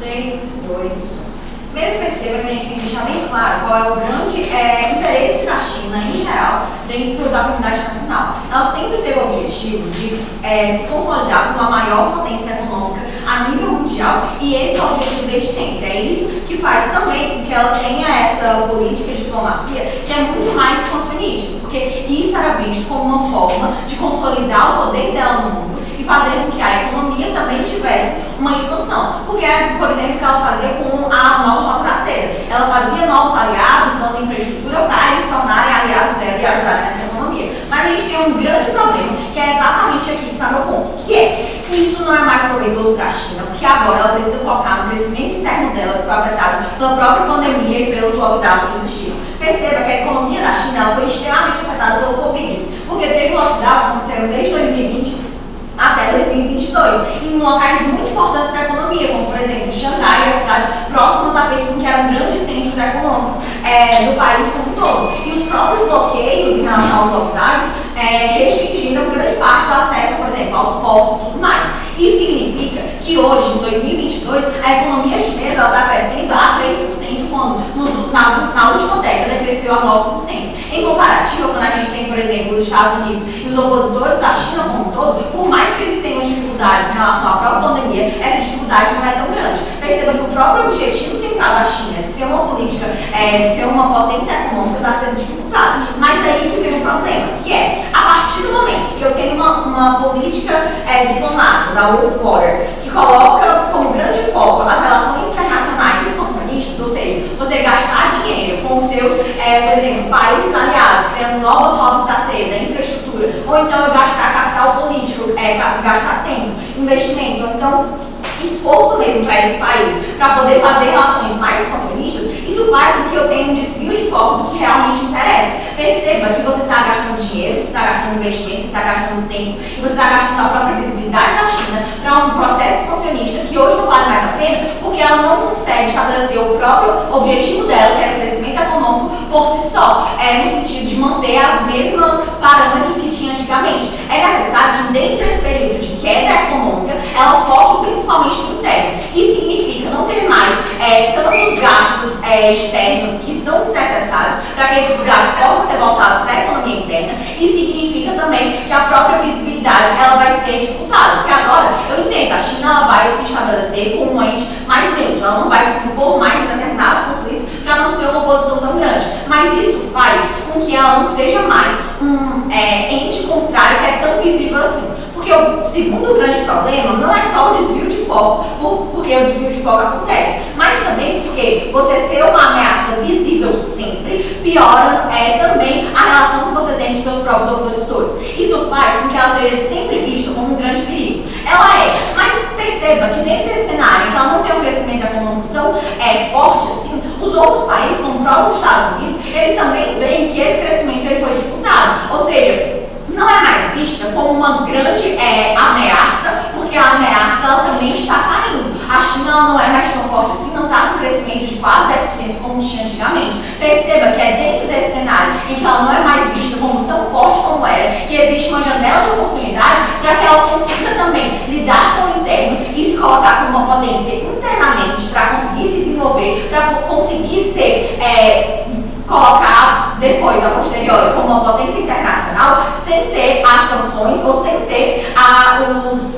3, 2. Mesmo perceba que a gente tem que deixar bem claro qual é o grande interesse da China, em geral, dentro da comunidade internacional. Ela sempre teve o objetivo de se consolidar como a maior potência econômica a nível mundial, e esse é o objetivo desde sempre. É isso que faz também com que ela tenha essa política de diplomacia que é muito mais expansionista, porque isso era visto como uma forma de consolidar o poder dela no mundo e fazer com que a economia também tivesse uma expansão. Porque, por exemplo, o que ela fazia com a nova Rota da Seda. Ela fazia novos aliados, dando infraestrutura para eles se tornarem aliados dela e ajudarem nessa economia. Mas a gente tem um grande problema, que é exatamente aqui que está meu ponto, que é isso não é mais proveitoso para a China, porque agora ela precisa focar no crescimento interno dela, que foi afetado pela própria pandemia e pelos lockdowns que existiram. Perceba que a economia da China ela foi extremamente afetada pelo Covid, porque teve lockdowns que aconteceram desde 2020 até 2022, em locais muito importantes para a economia, como por exemplo Xangai e as cidades próximas a Pequim, que eram grandes centros econômicos do país como um todo. E os próprios bloqueios em relação aos lockdowns restringiram grande parte do acesso, por exemplo, aos portos e tudo mais. Isso significa que hoje, em 2022, a economia chinesa está crescendo a 3%, quando na última década cresceu a 9%. Em comparativo, quando a gente tem, por exemplo, os Estados Unidos e os opositores da China como um todo, por mais que eles tenham dificuldades em relação à própria pandemia, essa dificuldade não é tão grande. Perceba que o próprio objetivo central da China, de ser uma política, de ser uma potência econômica, está sendo dificultado. Mas aí que vem o problema, que é, a partir do momento que eu tenho uma política diplomata da World Order, que coloca como grande foco as relações internacionais expansionistas, ou seja, você gastar dinheiro com os seus, por exemplo, países aliados, criando novas rotas da seda, infraestrutura, ou então eu gastar capital político, gastar tempo, investimento, ou então esforço mesmo para esse país, para poder fazer relações mais expansionistas, isso faz com que eu tenha um desvio de foco do que realmente interessa. Perceba que você está gastando dinheiro, você está gastando investimento, você está gastando tempo, e você está gastando a própria visibilidade da China para um processo expansionista que hoje não vale mais a pena, porque ela não consegue estabelecer o próprio objetivo dela, que era o crescimento econômico por si só, no sentido de manter as mesmas parâmetros que tinha antigamente. É necessário que dentro desse período de queda econômica, ela foque principalmente no interno. Isso significa não ter mais tantos gastos externos que são desnecessários para que esses gastos possam ser voltados para a economia interna. Isso significa também que a própria visibilidade ela vai ser dificultada, porque agora eu entendo, a China ela vai se estabelecer como um ente mais neutro, ela não vai se impor mais em determinados conflitos para não ser uma oposição tão grande, mas isso faz com que ela não seja mais um ente contrário que é tão visível assim. Porque o segundo grande problema não é só o desvio de foco, porque o desvio de foco acontece, mas também porque você ser uma ameaça visível sempre piora também a relação que você tem com seus próprios opositores. Isso faz com que ela seja sempre vista como um grande perigo. Ela mas perceba que dentro desse cenário em que ela não tem um crescimento econômico tão forte assim, os outros países, como o próprio Estados Unidos, eles também veem que esse crescimento ele foi disputado, ou seja, não é mais vista como uma grande ameaça, porque a ameaça ela também está caindo. A China ela não é mais tão forte assim, não está com crescimento de quase 10% como tinha antigamente. Perceba que é dentro desse cenário em que ela não é mais vista como tão forte como era, que existe uma janela de oportunidade para que ela consiga também lidar com o interno e se colocar como uma potência internamente para conseguir se desenvolver, para conseguir ser colocar depois, a posteriori, como uma potência internacional, sem ter as sanções ou sem ter os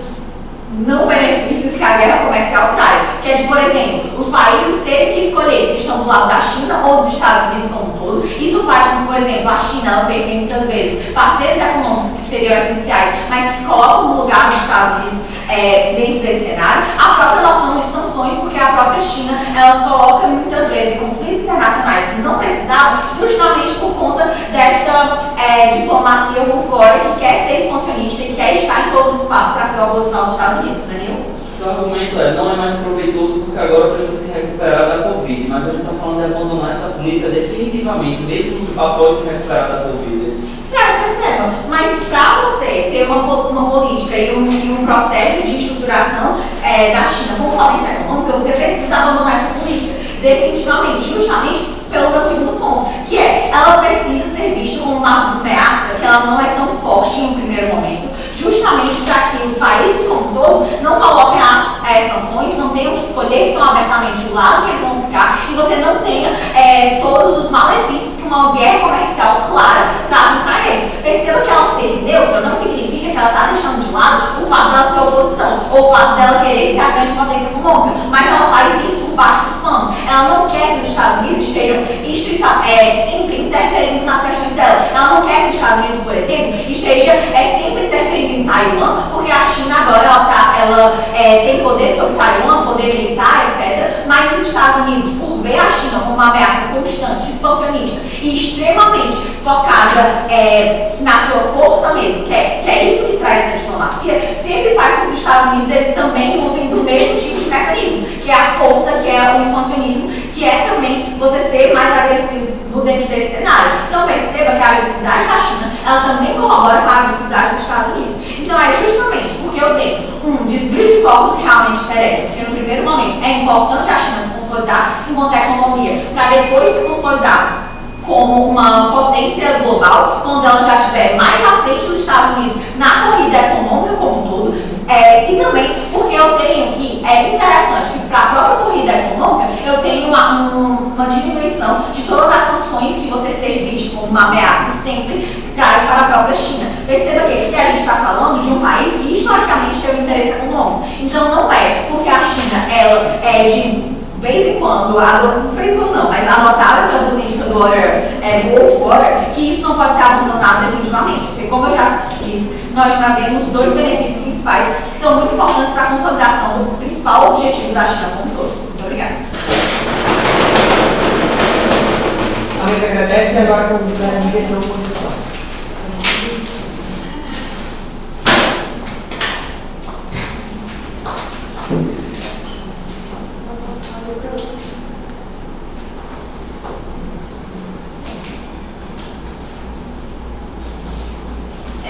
não benefícios que a guerra comercial traz. Que é de, por exemplo, os países terem que escolher se estão do lado da China ou dos Estados Unidos como um todo. Isso faz com que, por exemplo, a China perca muitas vezes parceiros econômicos que seriam essenciais, mas que se colocam no lugar dos Estados Unidos dentro desse cenário. A própria noção de sanções, porque a própria China, ela se coloca muitas vezes em conflitos internacionais que não precisavam, justamente por conta dessa diplomacia por fora que quer ser expansionista e quer estar em todos os espaços para ser a oposição dos Estados Unidos, Daniel? Seu argumento não é mais proveitoso porque agora precisa se recuperar da Covid, mas a gente está falando de abandonar essa política definitivamente, mesmo após se recuperar da Covid. Certo, perceba, mas para você ter uma política e um processo de estruturação da China como potência econômica, você precisa abandonar essa política, definitivamente, justamente pelo meu segundo ponto, que ela precisa ser vista como uma ameaça que ela não é tão forte em um primeiro momento, justamente para que os países como todos não coloquem sanções, não tenham que escolher tão abertamente o lado que eles vão ficar e você não tenha todos os malefícios que uma guerra comercial clara trazem para eles. Perceba que ela ser neutra não significa que ela está deixando de lado o fato dela ser oposição ou o fato dela querer ser a grande potência econômica, mas ela faz isso por baixo dos panos. Ela não quer que os Estados Unidos estejam sempre interferindo nas questões dela. Ela não quer que os Estados Unidos, por exemplo, esteja sempre interferindo em Taiwan, porque a China agora ela tem poder sobre Taiwan, poder militar, etc. Mas os Estados Unidos, por ver a China como uma ameaça constante, expansionista e extremamente focada na sua força mesmo, que é isso que traz essa diplomacia, sempre faz com que os Estados Unidos eles também usem do mesmo tipo de mecanismo, que é a força, que é o expansionismo, que é também você ser mais agressivo dentro desse cenário. Então perceba que a agressividade da China, ela também colabora com a agressividade dos Estados Unidos. Então é justamente porque eu tenho um desvio de foco que realmente interessa, porque no primeiro momento é importante a China se consolidar enquanto economia, para depois se consolidar como uma potência global, quando ela já estiver mais à frente dos Estados Unidos na corrida econômica como um todo, e também porque eu tenho que, é interessante que para a própria corrida econômica, eu tenho uma diminuição de todas as sanções que você ser visto como uma ameaça sempre traz para a própria China. Perceba que a gente está falando de um país que historicamente tem um interesse econômico. Então não é porque a China, ela de vez em quando, mas adotava essa política do Wolf Water, que isso não pode ser abandonado definitivamente, porque como eu já disse, nós trazemos dois benefícios principais que são muito importantes para a consolidação do principal objetivo da China como um todo. Muito obrigada. A mesa agradece e agora convido a diretor da oposição.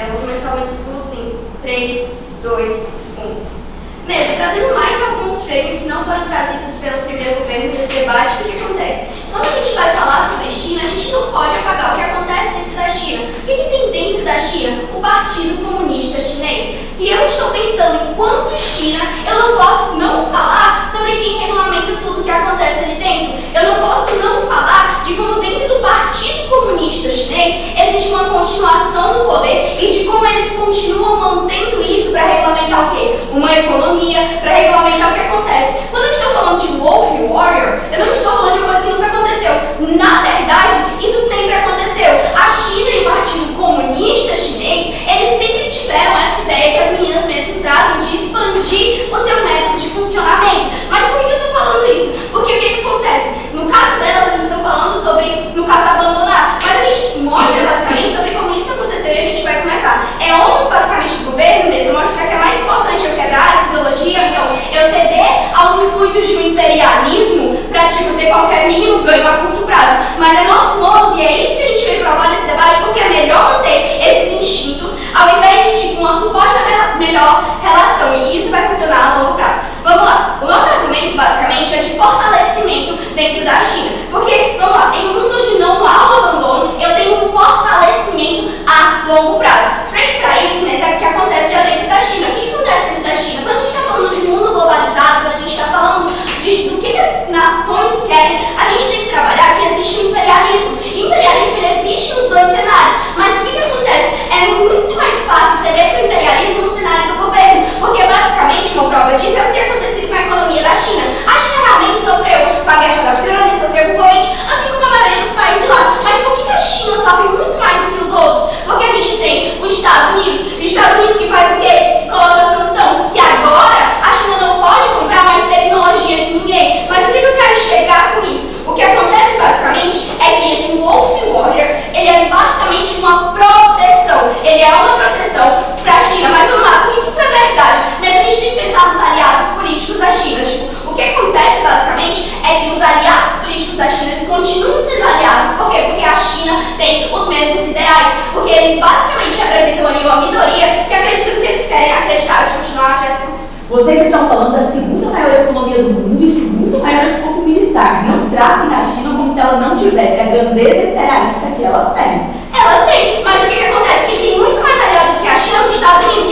Eu vou começar o meu discurso em 3, 2, 1. Mesa, trazendo mais alguns frames que não foram trazidos pelo primeiro governo desse debate, o que acontece? Quando a gente vai falar sobre China, a gente não pode apagar o que acontece dentro da China. O que tem dentro da China? O Partido Comunista Chinês. Se eu estou pensando enquanto China, eu não posso não falar sobre quem regulamenta tudo o que acontece ali dentro. Eu não posso não falar de como dentro do Partido Comunista Chinês existe uma continuação no poder e de como eles continuam mantendo isso para regulamentar o quê? Uma economia, para regulamentar o que acontece. Quando eu estou falando de Wolf Warrior, eu não estou falando de uma coisa que nunca aconteceu. Na verdade, isso sempre aconteceu. A China e o Partido Comunista Chinês, eles sempre tiveram essa ideia que as meninas mesmo trazem de expandir o seu método de funcionamento. Mas por que eu estou falando isso? Porque o que acontece? No caso delas, eles estão falando sobre, no caso, abandonar. Mas a gente mostra basicamente sobre como isso aconteceu e a gente vai começar. É ônus basicamente do governo mesmo, mostrar que é mais importante eu quebrar essa ideologia, então eu ceder aos intuitos de um imperialismo para ter qualquer mínimo ganho a curto prazo. Mas é nosso ônus e é isso que a gente veio provar nesse debate, porque é melhor manter esses instintos ao invés de uma suposta melhor relação, e isso vai funcionar a longo prazo. Vamos lá, o nosso argumento basicamente é de fortalecimento dentro da China, porque, vamos lá, em um mundo onde não há o abandono, eu tenho um fortalecimento a longo prazo. Frente para isso, mas é o que acontece já dentro da China. O que acontece dentro da China? Quando a gente está falando de mundo globalizado, quando a gente está falando do que as nações querem, a gente tem que trabalhar que existe o imperialismo. E o imperialismo ele existe nos dois cenários, mas o que acontece? É muito mais fácil ceder para o imperialismo no cenário do governo, porque basicamente, uma prova disso é o que tem acontecido com a economia da China. A China realmente sofreu com a guerra da Ucrânia, sofreu com o Covid, assim como a maioria dos países de lá. Mas por que a China sofre muito mais do que os outros? Porque a gente tem os Estados Unidos. Os Estados Unidos que faz o quê? Que coloca a sanção, que agora a China não pode comprar mais tecnologia de ninguém. Mas onde eu quero chegar com isso? O que acontece basicamente é que esse Wolf Warrior, ele é basicamente uma proteção. Ele é uma proteção para a China. Mas vamos lá, por que isso é verdade? Mas a gente tem que pensar nos aliados políticos da China. Tipo, o que acontece basicamente é que os aliados políticos da China, eles continuam sendo aliados. Por quê? Porque a China tem os mesmos ideais. Porque eles basicamente representam ali uma minoria que acredita no que eles querem acreditar. Deixa eu continuar, Jéssica. Vocês estão falando da segunda maior economia do mundo e segundo maior escopo militar. Não tratem a China como se ela não tivesse a grandeza imperialista que ela tem. Ela tem, mas o que acontece? Quem tem muito mais aliado do que a China é os Estados Unidos.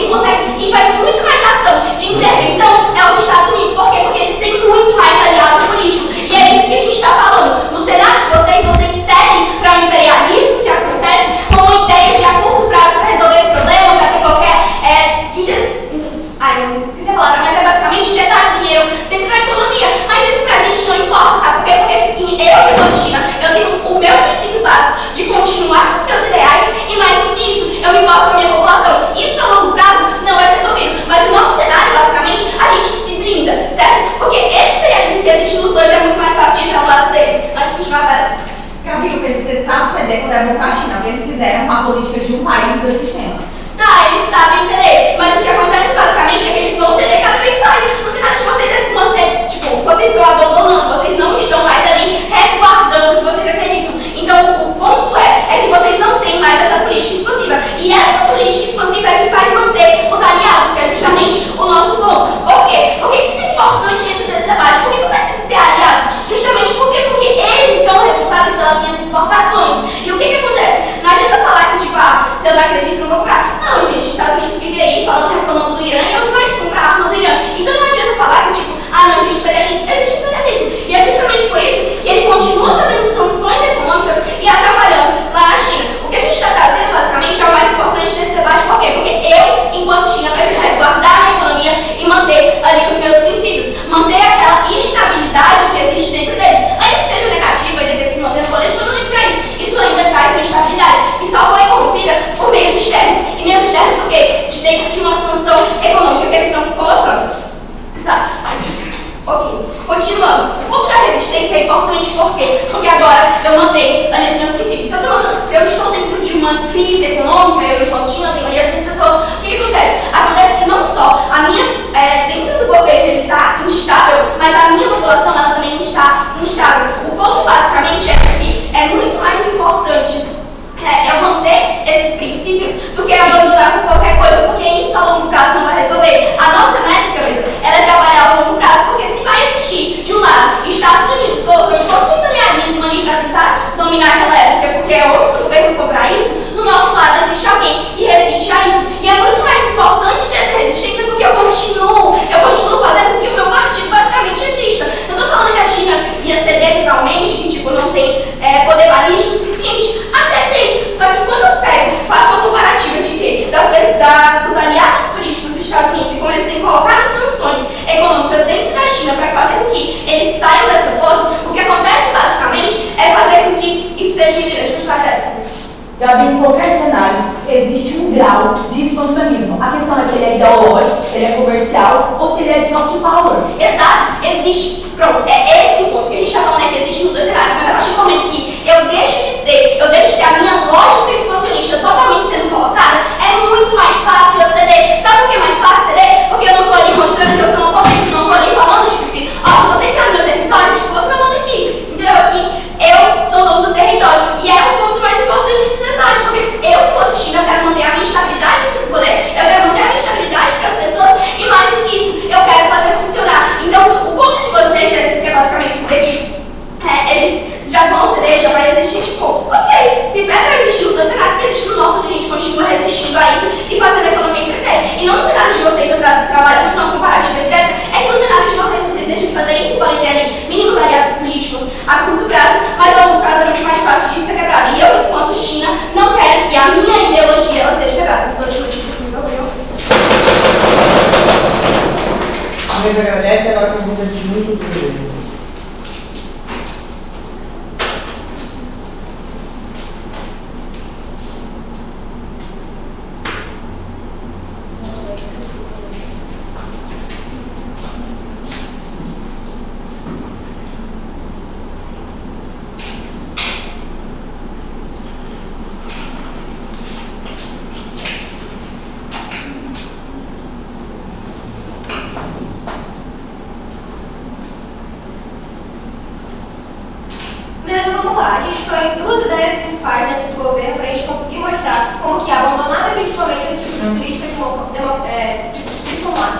Quem faz muito mais ação de intervenção é os Estados Unidos. manter ali os meus princípios, manter aquela estabilidade que existe dentro deles. Ainda que seja negativa, ainda que eles se mantenham no poder, não ligo para isso. Isso ainda traz uma estabilidade e só foi corrompida por meios externos. E meios externos do quê? De dentro de uma sanção econômica que eles estão colocando. Tá, ok. Continuando. O ponto da resistência é importante por quê? Porque agora eu mantenho ali os meus princípios. Se eu estou dentro de uma crise econômica, eu enquanto China tenho maioria das pessoas, o que acontece? Acontece que não só a minha, dentro do governo ele está instável, mas a minha população ela também está instável. O ponto basicamente é que é muito mais importante eu manter esses princípios do que abandonar por qualquer coisa, porque isso a longo prazo não vai resolver. A nossa métrica mesmo, ela é trabalhar a longo prazo, porque se vai existir, de um lado, Estados Unidos colocando todo o imperialismo ali para tentar dominar aquela época, porque é outro governo comprar isso, do nosso lado existe alguém que resiste a isso. E é muito mais importante ter essa resistência porque eu continuo fazendo com que o meu partido basicamente exista. Não estou falando que a China ia ceder totalmente, que tipo, não tem poder balístico o suficiente. Até tem. Só que quando eu faço uma comparativa de quê? Dos aliados políticos dos Estados Unidos e como eles têm colocado sanções econômicas dentro da China para fazer com que eles saiam dessa pose, o que acontece basicamente é fazer com que isso seja migrante. Vamos para a Gabi, em qualquer cenário, existe um grau de expansionismo. A questão é se ele é ideológico, se ele é comercial ou se ele é de soft power. Exato, existe. Pronto, é esse o ponto que a gente está falando, que existe nos dois cenários, mas a partir do momento que eu deixo de ter a minha lógica expansionista totalmente sendo colocada, é muito mais fácil eu ceder. Sabe por que é mais fácil ceder? Porque eu não estou ali mostrando que eu sou uma potência, não estou ali falando, tipo assim, se você entrar no meu território, tipo, você não manda aqui, entendeu? Aqui eu sou dono do território. E é o ponto mais importante de detalhe, porque eu, enquanto China, eu quero manter a minha estabilidade dentro do poder, eu quero manter a minha estabilidade para as pessoas, e mais do que isso, eu quero fazer funcionar. Então, o ponto de vocês, é basicamente dizer que eles já vão ceder, já vai existir, tipo, ok, se é para existir os dois cenários que existem no nosso, a gente continua resistindo a isso e fazendo a economia crescer. E não no cenário de vocês, já trabalham de uma comparativa direta, é que no cenário de vocês deixam de fazer isso, podem ter ali mínimos aliados políticos a curto prazo, mas a longo prazo é muito mais fácil de ser quebrado. E eu, enquanto China, não quero que a minha ideologia ela seja quebrada. Por todos os motivos, muito obrigada. A mesa agradece, agora a pergunta de Júlio do primeiro. Em duas ideias principais dentro do governo para a gente conseguir mostrar como que abandonar definitivamente esse tipo de política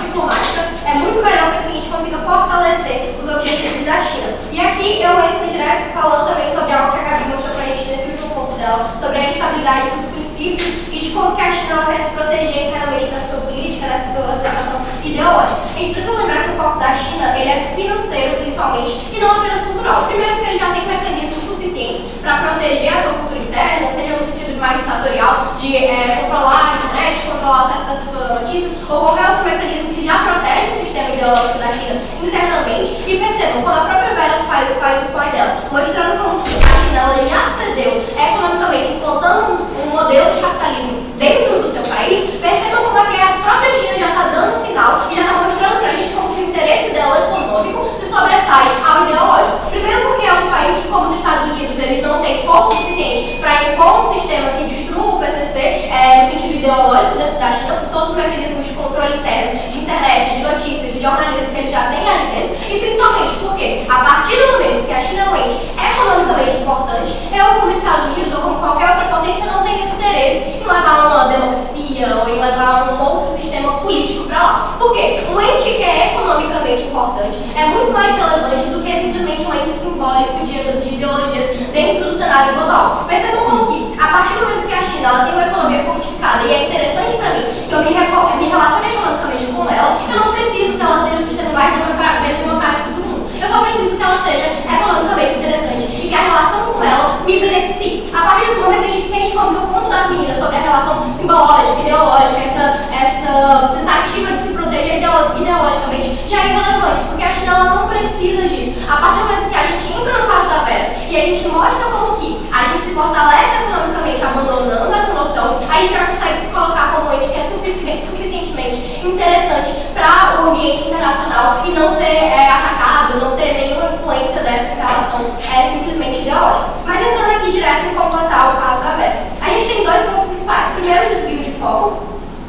diplomática é muito melhor para que a gente consiga fortalecer os objetivos da China. E aqui eu entro direto falando também sobre algo que a Gabi mostrou para a gente nesse último ponto dela, sobre a instabilidade dos princípios e de como que a China ela quer se proteger internamente da sua política, da sua situação ideológica. A gente precisa lembrar que o foco da China ele é financeiro principalmente e não apenas cultural. Primeiro porque ele já tem mecanismos suficientes para proteger a sua cultura interna, seja no sentido mais ditatorial de controlar a internet, controlar o acesso das pessoas a notícias ou qualquer outro mecanismo que já protege o sistema ideológico da China internamente. E percebam, quando a própria Velas faz o pai dela, mostrando como que a China ela já cedeu economicamente, implantando um modelo de capitalismo dentro do seu país, percebam como é que a própria China já está dando um sinal e já está mostrando para a gente como que o interesse dela econômico se sobressai ao ideológico. Primeiro porque os países como os Estados Unidos, eles não têm força suficiente para impor um sistema que destrua o PCC no sentido ideológico dentro da China, por todos os mecanismos de controle interno, de internet, de notícias, de jornalismo que ele já tem ali dentro, e principalmente porque a partir do momento que a China é um ente economicamente importante, eu como Estados Unidos ou como qualquer outra potência não tenho interesse em levar uma democracia ou em levar um outro sistema político para lá. Por quê? Um ente que é economicamente importante é muito mais relevante do que simplesmente um ente simbólico de ideologias dentro do cenário global. Percebam como que, a partir do momento que a China ela tem uma economia fortificada e é interessante para mim que eu me relacione economicamente com ela, eu não preciso que ela seja o sistema mais democrático do mundo. Eu só preciso que ela seja economicamente interessante e que a relação com ela me beneficie. A partir desse momento a gente entende como que o ponto das meninas sobre a relação simbológica, ideológica, essa tentativa de se proteger ideologicamente, já é irrelevante, porque a China ela não precisa disso. A partir do momento que a gente entra no passo da veras e a gente mostra como que a gente se fortalece economicamente abandonando essa noção, a gente já consegue se colocar como um ente que é suficientemente interessante para o ambiente internacional e não ser atacado, não ter nenhuma influência dessa relação simplesmente ideológica. Mas entrando aqui direto em completar o caso da Vera, a gente tem dois pontos principais. Primeiro, o desvio de foco,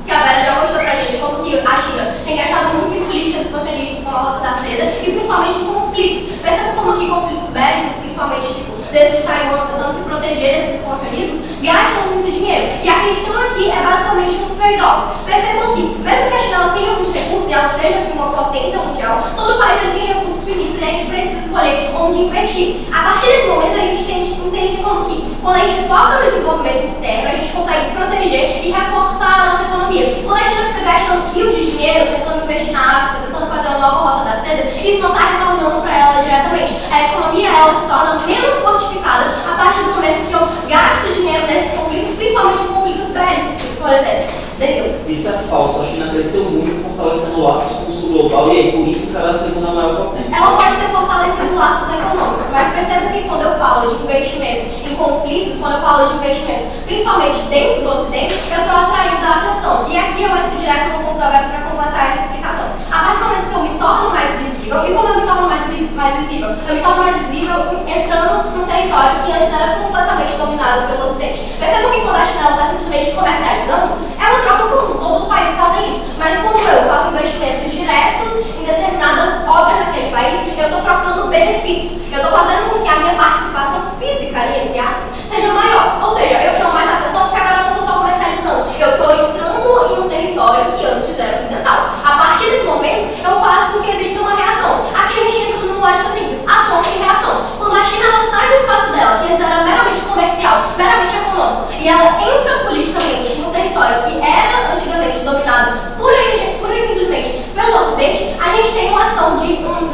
que a Vera já mostrou pra gente como que a China tem gastado muito em políticas expansionistas com a Rota da Seda e principalmente em conflitos. Perceba como aqui conflitos bélicos, principalmente dentro de Taiwan, tentando se proteger desses expansionismos, gastam muito dinheiro. E a questão aqui é basicamente um trade-off. Percebam que, mesmo que a China tenha muitos recursos e ela seja assim, uma potência mundial, todo país ele tem recursos finitos e a gente precisa escolher onde investir. A partir desse momento, a gente entende como que, quando a gente foca no desenvolvimento interno, a gente consegue proteger e reforçar a nossa economia. Quando a China fica gastando rios de dinheiro, tentando investir na África, tentando fazer uma nova Rota da Seda, isso não está retornando para ela diretamente. A economia ela se torna menos fortificada a partir do momento que eu gasto dinheiro nesses conflitos, principalmente em conflitos bélicos, por exemplo. Entendeu? Isso é falso. A China cresceu muito fortalecendo laços com o sul global e é por isso que ela é a segunda maior potência. Ela pode ter fortalecido laços econômicos, mas perceba que quando eu falo de investimentos em conflitos, quando eu falo de investimentos principalmente dentro do Ocidente, eu estou atraindo a atenção. E aqui eu entro direto no ponto da Vera para completar essa explicação. A partir do momento que eu me torno mais visível, e como eu me torno mais visível? Eu me torno mais visível entrando num território que antes era completamente dominado pelo Ocidente. Percebam que quando a China está simplesmente comercializando, é uma troca comum, todos os países fazem isso. Mas quando eu faço investimentos diretos em determinadas obras daquele país, eu estou trocando benefícios. Eu estou fazendo com que a minha participação física ali, entre aspas, seja maior. Ou seja, eu chamo mais atenção porque agora eu não estou só comercializando. Eu estou entrando em um território que antes era ocidental. A partir desse momento, eu faço com que exista uma reação. Aqui a gente entra numa lógica simples, ação e reação. Quando a China ela sai do espaço dela, que antes era meramente comercial, meramente econômico, e ela entra politicamente num território que era antigamente dominado pura e simplesmente pelo Ocidente, a gente tem uma ação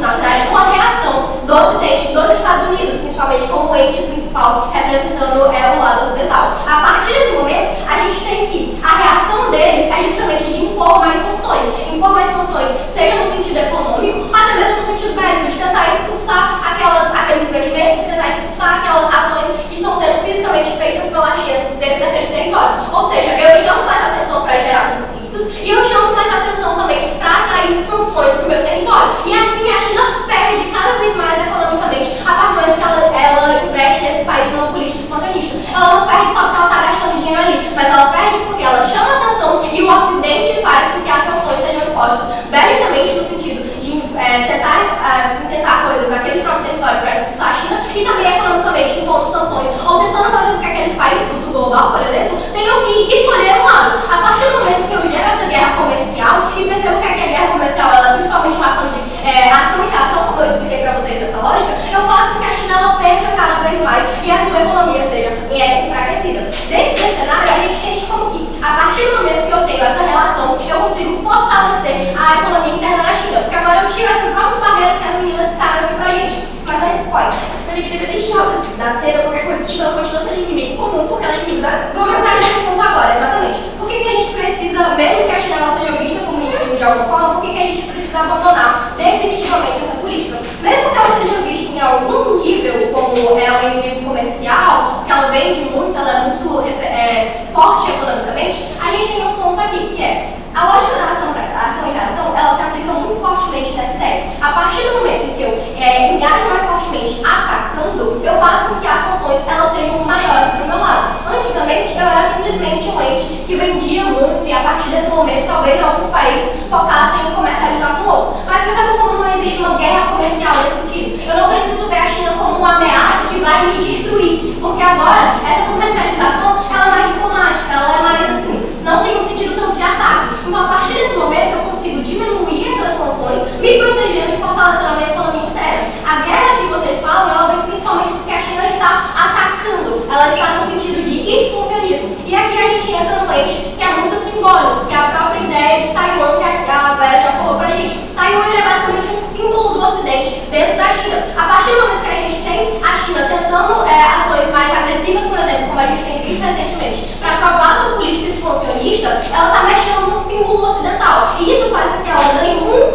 na verdade, uma reação do Ocidente, dos Estados Unidos, principalmente como ente principal representando o lado ocidental. A partir desse momento, a gente tem que a reação deles é justamente de impor mais sanções, seja no sentido econômico, até mesmo no sentido bélico, de tentar expulsar aqueles investimentos, tentar expulsar aquelas ações que estão sendo fisicamente feitas pela China dentro daqueles territórios. Ou seja, eu chamo mais atenção para gerar conflitos e eu chamo mais atenção também para atrair sanções para o meu território. E assim a China perde cada vez mais economicamente a partir do momento que ela investe nesse país numa política expansionista. Ela não perde só porque ela está gastando dinheiro ali, mas ela perde porque ela chama atenção e o Ocidente faz com que as sanções sejam impostas belicamente no sentido de tentar coisas naquele próprio território para expulsar a China e também economicamente impondo sanções ou tentando fazer com que aqueles países do sul global, por exemplo, tenham que escolher um lado. A partir do momento que eu gero essa guerra comercial e percebo que a guerra comercial ela é principalmente uma ação de ação e reação, como eu expliquei para vocês nessa lógica, eu faço com que a China ela perca cada vez mais e a sua economia seja enfraquecida. Dentro desse cenário, a gente entende como que, a partir do momento que eu tenho essa relação, eu consigo fortalecer a economia interna da China, porque agora eu tiro essas próprias barreiras que as meninas citaram aqui pra gente. Mas é spoiler. Da seda, qualquer coisa, tipo, ela continua sendo inimigo comum, porque ela é inimigo da... Vamos entrar nesse ponto agora, exatamente. Por que a gente precisa, mesmo que a China seja vista como inimigo de alguma forma, por que a gente precisa abandonar definitivamente essa política? Mesmo que ela seja vista em algum nível como um inimigo comercial, porque ela vende muito, ela é muito forte economicamente, a gente tem um ponto aqui, que é a lógica da ação e reação, ela se aplica muito fortemente nessa ideia. A partir do momento em que eu engajo mais fortemente atacando, eu faço com que as sanções elas sejam maiores para o meu lado. Antigamente, eu era simplesmente um ente que vendia muito e a partir desse momento, talvez alguns países focassem em comercializar com outros. Mas perceba como não existe uma guerra comercial nesse sentido. Eu não preciso ver a China como uma ameaça que vai me destruir, porque agora essa comercialização ela é mais diplomática, ela é mais assim, não tem um sentido tanto de ataque. Então, a partir desse momento, eu consigo diminuir essas sanções, me protegendo e fortalecendo a minha economia interna. A guerra que vocês falam, ela vem principalmente porque a China está atacando, ela está no sentido de expansionismo. E aqui a gente entra num ente que é muito simbólico, que é a própria ideia de Taiwan, que a Vera já falou pra gente. Taiwan ele é basicamente um símbolo do Ocidente dentro da China. A partir do momento que a gente tem a China tentando ações mais agressivas, por exemplo, como a gente tem visto recentemente, para provar sua política expansionista, ela está mexendo num símbolo ocidental. E isso faz com que ela ganhe muito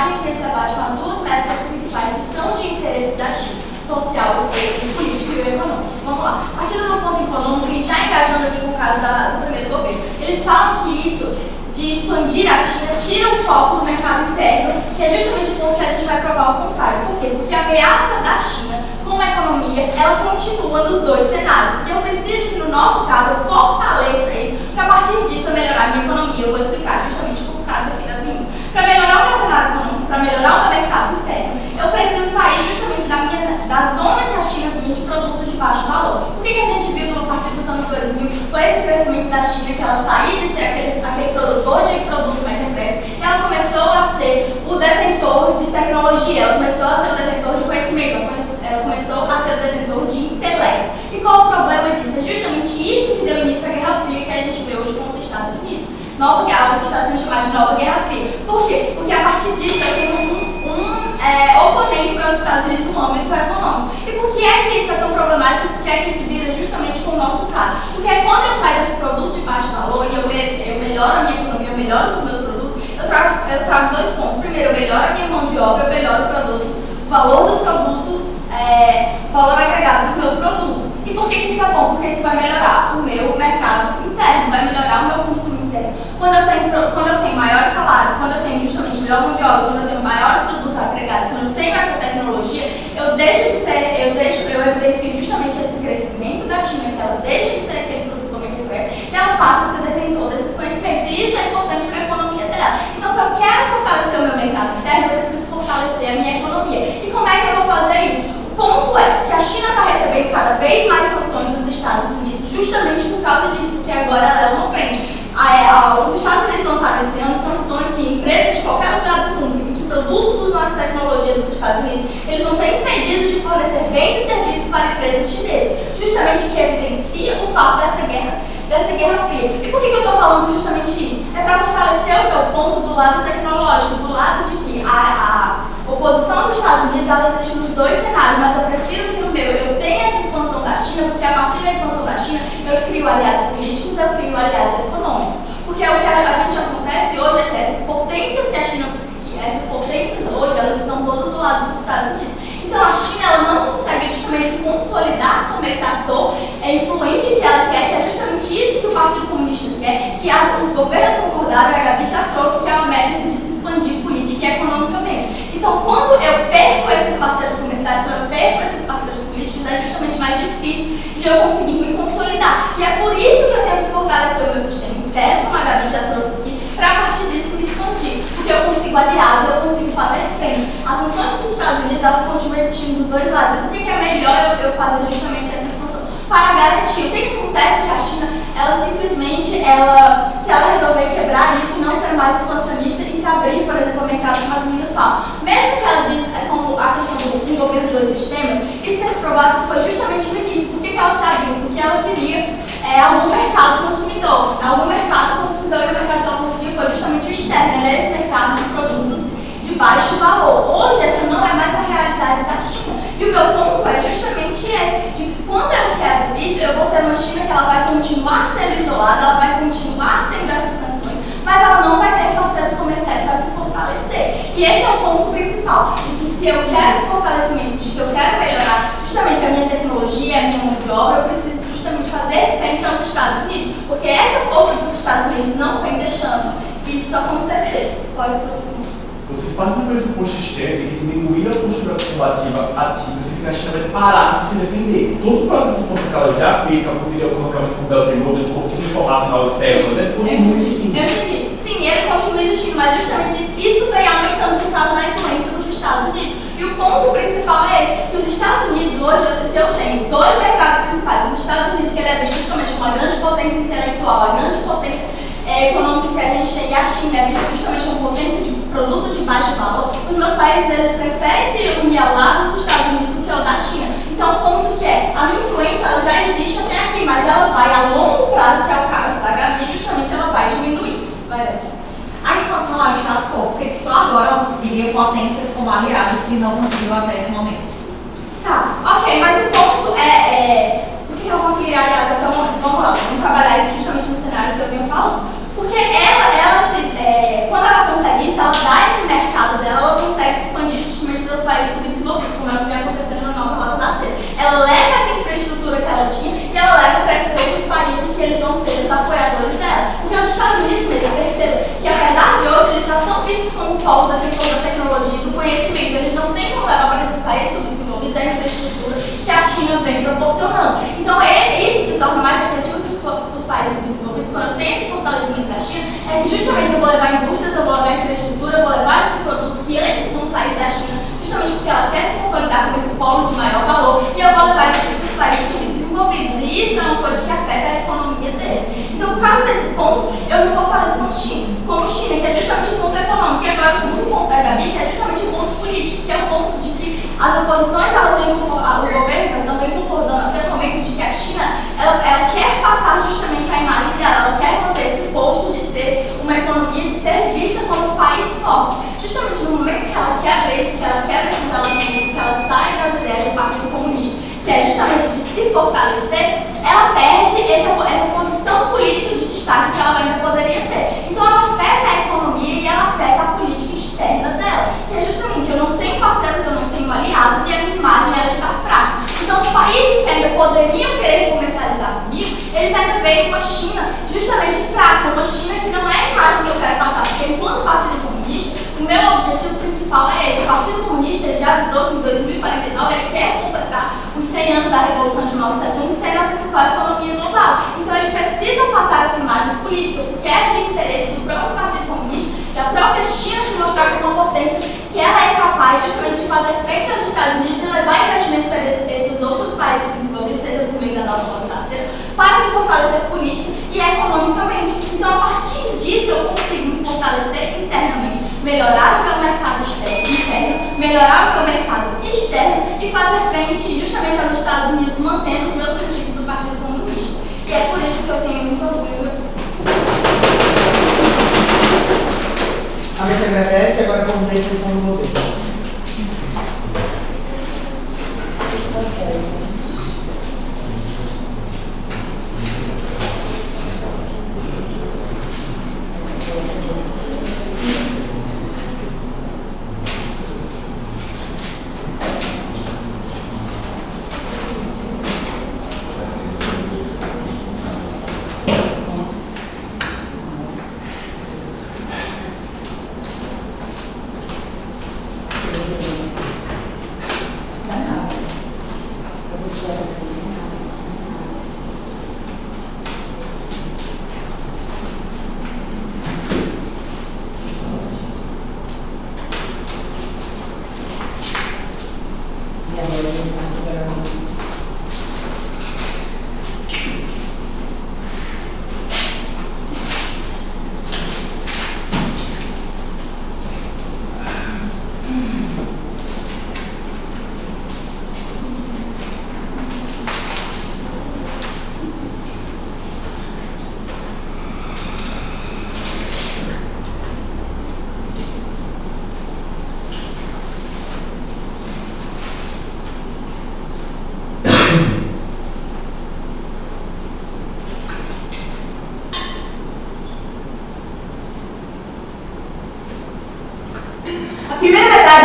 marquem aqui esse debate com as duas métricas principais que são de interesse da China: social, o político e o econômico. Vamos lá. Partindo do ponto econômico e já engajando aqui com o caso do primeiro governo, eles falam que isso de expandir a China tira o foco do mercado interno, que é justamente o ponto que a gente vai provar ao contrário. Por quê? Porque a ameaça da China com a economia, ela continua nos dois cenários. E eu preciso que, no nosso caso, eu fortaleça isso, para a partir disso eu melhorar a minha economia. Eu vou explicar justamente por caso aqui das meninas. Para melhorar o meu cenário econômico, para melhorar o meu mercado interno, eu preciso sair justamente da zona que a China vinha de produtos de baixo valor. O que a gente viu no partir dos anos 2000 foi esse crescimento da China, que ela saía de ser aquele produtor de produtos mequetrefes, e ela começou a ser o detentor de tecnologia, ela começou a ser o detentor de conhecimento, ela começou a ser o detentor de intelecto. E qual o problema disso? É justamente isso que deu início à Guerra Fria que a gente vê hoje com os Estados Unidos. Nova guerra, que está sendo chamada de Nova Guerra Fria. Por quê? Porque a partir disso eu tenho um oponente para os Estados Unidos no âmbito econômico. E por que é que isso é tão problemático? Por que é que isso vira justamente com o nosso caso? Porque quando eu saio desses produtos de baixo valor e eu melhoro a minha economia, eu melhoro os meus produtos, eu trago dois pontos. Primeiro, eu melhoro a minha mão de obra, eu melhoro o produto, o valor dos produtos, valor agregado dos meus produtos. E por que isso é bom? Porque isso vai melhorar o meu mercado interno, vai melhorar o meu consumo interno. Quando eu tenho maiores salários, quando eu tenho justamente melhor mão de obra, quando eu tenho maiores produtos agregados, quando eu tenho essa tecnologia, eu evidencio justamente esse crescimento da China, que ela deixa de ser aquele produtor mequetrefe e ela passa a ser detentor desses conhecimentos. E isso é importante para a economia dela. Então, se eu quero fortalecer o meu mercado interno, eu preciso fortalecer a minha economia. E como é que eu vou fazer isso? O ponto é que a China está recebendo cada vez mais sanções dos Estados Unidos, justamente por causa disso, porque agora ela é uma frente. Os Estados Unidos lançaram esse ano sanções que empresas de qualquer lugar do mundo que produtos usam a tecnologia dos Estados Unidos, eles vão ser impedidos de fornecer bens e serviços para empresas chinesas, justamente que evidencia o fato dessa guerra fria. E por que eu estou falando justamente isso? É para fortalecer o meu ponto do lado tecnológico, do lado de que a oposição aos Estados Unidos ela existe nos dois cenários, mas eu prefiro que no meu eu tenha essa expansão da China, porque a partir da expansão da China eu crio aliados políticos, eu crio aliados econômicos. Porque o que a gente acontece hoje é que essas potências hoje, elas estão todas do lado dos Estados Unidos. Então a China ela não consegue justamente se consolidar como esse ator influente que ela quer, que é justamente isso que o Partido Comunista quer, que os governos concordaram, a Gabi já trouxe, que é uma métrica de se expandir política e economicamente. Então quando eu perco esses parceiros comerciais, quando eu perco esses parceiros políticos, é justamente mais difícil de eu conseguir me consolidar. E é por isso que eu tenho que fortalecer o meu sistema interno, como a Gabi já trouxe aqui, para a partir disso me expandir. Porque eu consigo aliados, eu consigo fazer frente. As sanções dos Estados Unidos, elas continuam existindo dos dois lados. Por que é melhor eu fazer justamente essa expansão? Para garantir. O que acontece é que a China, ela simplesmente, se ela resolver quebrar isso, não ser mais expansionista e se abrir, por exemplo, ao mercado, como as meninas falam. Mesmo que ela diz, como a questão do governo dos dois sistemas, isso tem se provado que foi justamente no início. Por que ela se abriu? Porque ela queria algum mercado consumidor. Algum mercado consumidor, e o mercado que ela conseguiu foi justamente o externo, né? Esse mercado de produtos de baixo valor. Hoje, essa não é mais a realidade da China. E o meu ponto é justamente esse, de que quando eu quebro isso, eu vou ter uma China que ela vai continuar sendo isolada, ela vai continuar tendo essas sanções, mas ela não vai ter parceiros comerciais para se fortalecer. E esse é o ponto principal, de que se eu quero fortalecimento, de que eu quero melhorar justamente a minha tecnologia, a minha mão de obra, eu preciso justamente fazer frente aos Estados Unidos, porque essa força dos Estados Unidos não vem deixando isso acontecer. Pode prosseguir. Vocês partem do pressuposto externo que diminuir a postura combativa ativa significa que a China vai parar de se defender. Todo o processo de expansão que ela já fez, que ela conseguiu economicamente com o Belt and Road, com o informacional externo, né? Continua existindo. Eu entendi. Sim, ele continua existindo, mas justamente isso vem aumentando por causa da influência dos Estados Unidos. E o ponto principal é esse, que os Estados Unidos hoje, se eu tenho dois mercados principais, os Estados Unidos, que ele é visto justamente como uma grande potência intelectual, a grande potência econômica que a gente tem, e a China é vista justamente como potência de produtos de baixo valor, os meus países eles preferem se unir ao lado dos Estados Unidos do que ao da China. Então o ponto que é, a minha influência ela já existe até aqui, mas ela vai a longo prazo, que é o caso da Gabi, justamente ela vai diminuir. Vai ver. A expansão lá está pouco, porque só agora ela conseguiria potências como aliados, se não conseguiu até esse momento. Tá, ok, mas o ponto por que eu conseguiria aliados? Então vamos lá, vamos trabalhar isso justamente no cenário que eu venho falando. Porque quando ela consegue isso, ela dá esse mercado dela, ela levar indústrias, eu vou levar infraestrutura, eu vou levar esses produtos que antes vão sair da China, justamente porque ela quer se consolidar como esse polo de maior valor, e eu vou levar isso para os países subdesenvolvidos. E isso é uma coisa que afeta a economia deles. Então, por causa desse ponto, eu me fortaleço como China, que é justamente o ponto econômico. E agora o segundo ponto da Gabi, que é justamente o ponto político, que é o ponto de que as oposições, elas vêm com o governo também concordando até o momento de que a China, ela quer passar justamente a imagem dela, ela quer manter esse posto de ser uma economia, de ser vista como um país forte. Justamente no momento que ela quebra isso, que ela quebra esse relacionamento, que ela sai das ideias do Partido Comunista, que é justamente de se fortalecer, ela perde essa posição política de destaque que ela ainda poderia ter. Então ela afeta a economia e ela afeta a política externa dela, que é justamente, eu não tenho parceiros, eu não tenho aliados e a minha imagem ela está fraca. Então os países que ainda poderiam querer comercializar comigo, eles ainda veem uma China justamente fraca, uma China que não é a imagem que eu quero passar, porque enquanto Partido Comunista, o meu objetivo principal é esse. O Partido Comunista já avisou que em 2049 ele quer completar os 100 anos da Revolução de 9 de Setembro sendo a principal economia global. Então eles precisam passar essa imagem política, porque é de interesse do próprio Partido Comunista, da própria China se mostrar como uma potência, que ela é capaz justamente de fazer frente aos Estados Unidos, de levar investimentos para esses outros países desenvolvidos, seja por meio da nova financeira, para se fortalecer política e economicamente. Então, a partir disso, eu consigo me fortalecer internamente, melhorar o meu mercado interno, melhorar o meu mercado externo e fazer frente justamente aos Estados Unidos, mantendo os meus princípios do Partido Comunista. E é por isso que eu tenho muito orgulho. A mesa agradece, agora vamos dar a inscrição do governo.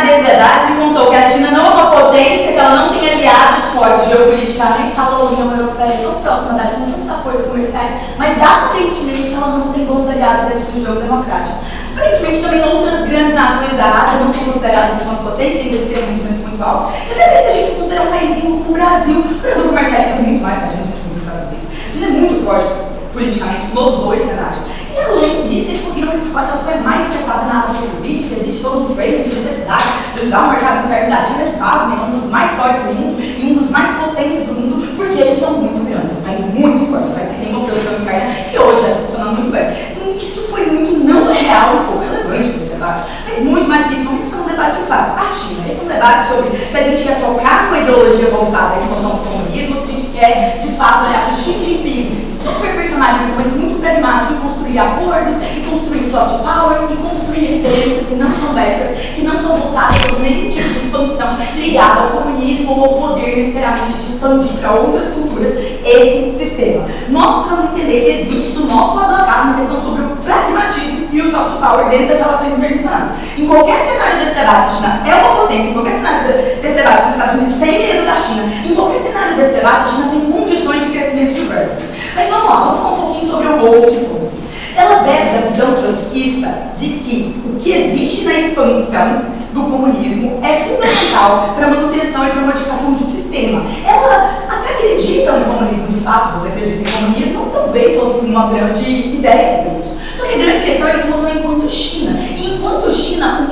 Desse debate me contou que a China não é uma potência, que ela não tem aliados fortes geopoliticamente, falou a União Europeia tão próxima da China, tantos apoios comerciais, mas aparentemente ela não tem bons aliados dentro do jogo democrático. Aparentemente também outras grandes nações da Ásia não são consideradas como uma potência, ainda tem um rendimento muito alto. E até mesmo se a gente considerar um país como o Brasil comercializa muito mais que a China com os Estados Unidos. A China é muito forte politicamente nos dois cenários. E além disso, eles conseguiram verificar que ela foi mais afetada na Ásia pelo Covid, que existe todo um frame de necessidade de ajudar o mercado interno da China, de pasmem, é um dos mais fortes do mundo e um dos mais potentes do mundo, porque eles são muito grandes, é um país muito forte, um país que tem uma produção interna que hoje está funcionando muito bem. Então isso foi muito não real, um pouco relevante nesse debate, mas muito mais que isso, vamos entrar no debate de fato. A China, esse é um debate sobre se a gente quer focar numa ideologia voltada à expansão do comunismo, se a gente quer de fato olhar para o Xi Jinping, super personalista, mas muito pragmático, e construir acordos, e construir soft power, e construir referências que não são bélicas, que não são voltadas a nenhum tipo de expansão ligada ao comunismo ou ao poder necessariamente de expandir para outras culturas esse sistema. Nós precisamos entender que existe do nosso lado da casa uma questão sobre o pragmatismo e o soft power dentro das relações internacionais. Em qualquer cenário desse debate, a China é uma potência, em qualquer cenário desse debate, os Estados Unidos têm medo da China, em qualquer cenário desse debate, a China tem condições de crescimento diverso. Mas vamos lá, vamos falar um pouquinho sobre o Wolf de Policy. Ela bebe da visão trotskista de que o que existe na expansão do comunismo é fundamental para a manutenção e para a modificação de um sistema. Ela até acredita no comunismo, de fato, se você acredita em comunismo, talvez fosse uma grande ideia fazer isso. Só que a grande questão é que a função é muito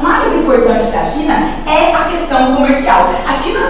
mais importante para a China é a questão comercial. A China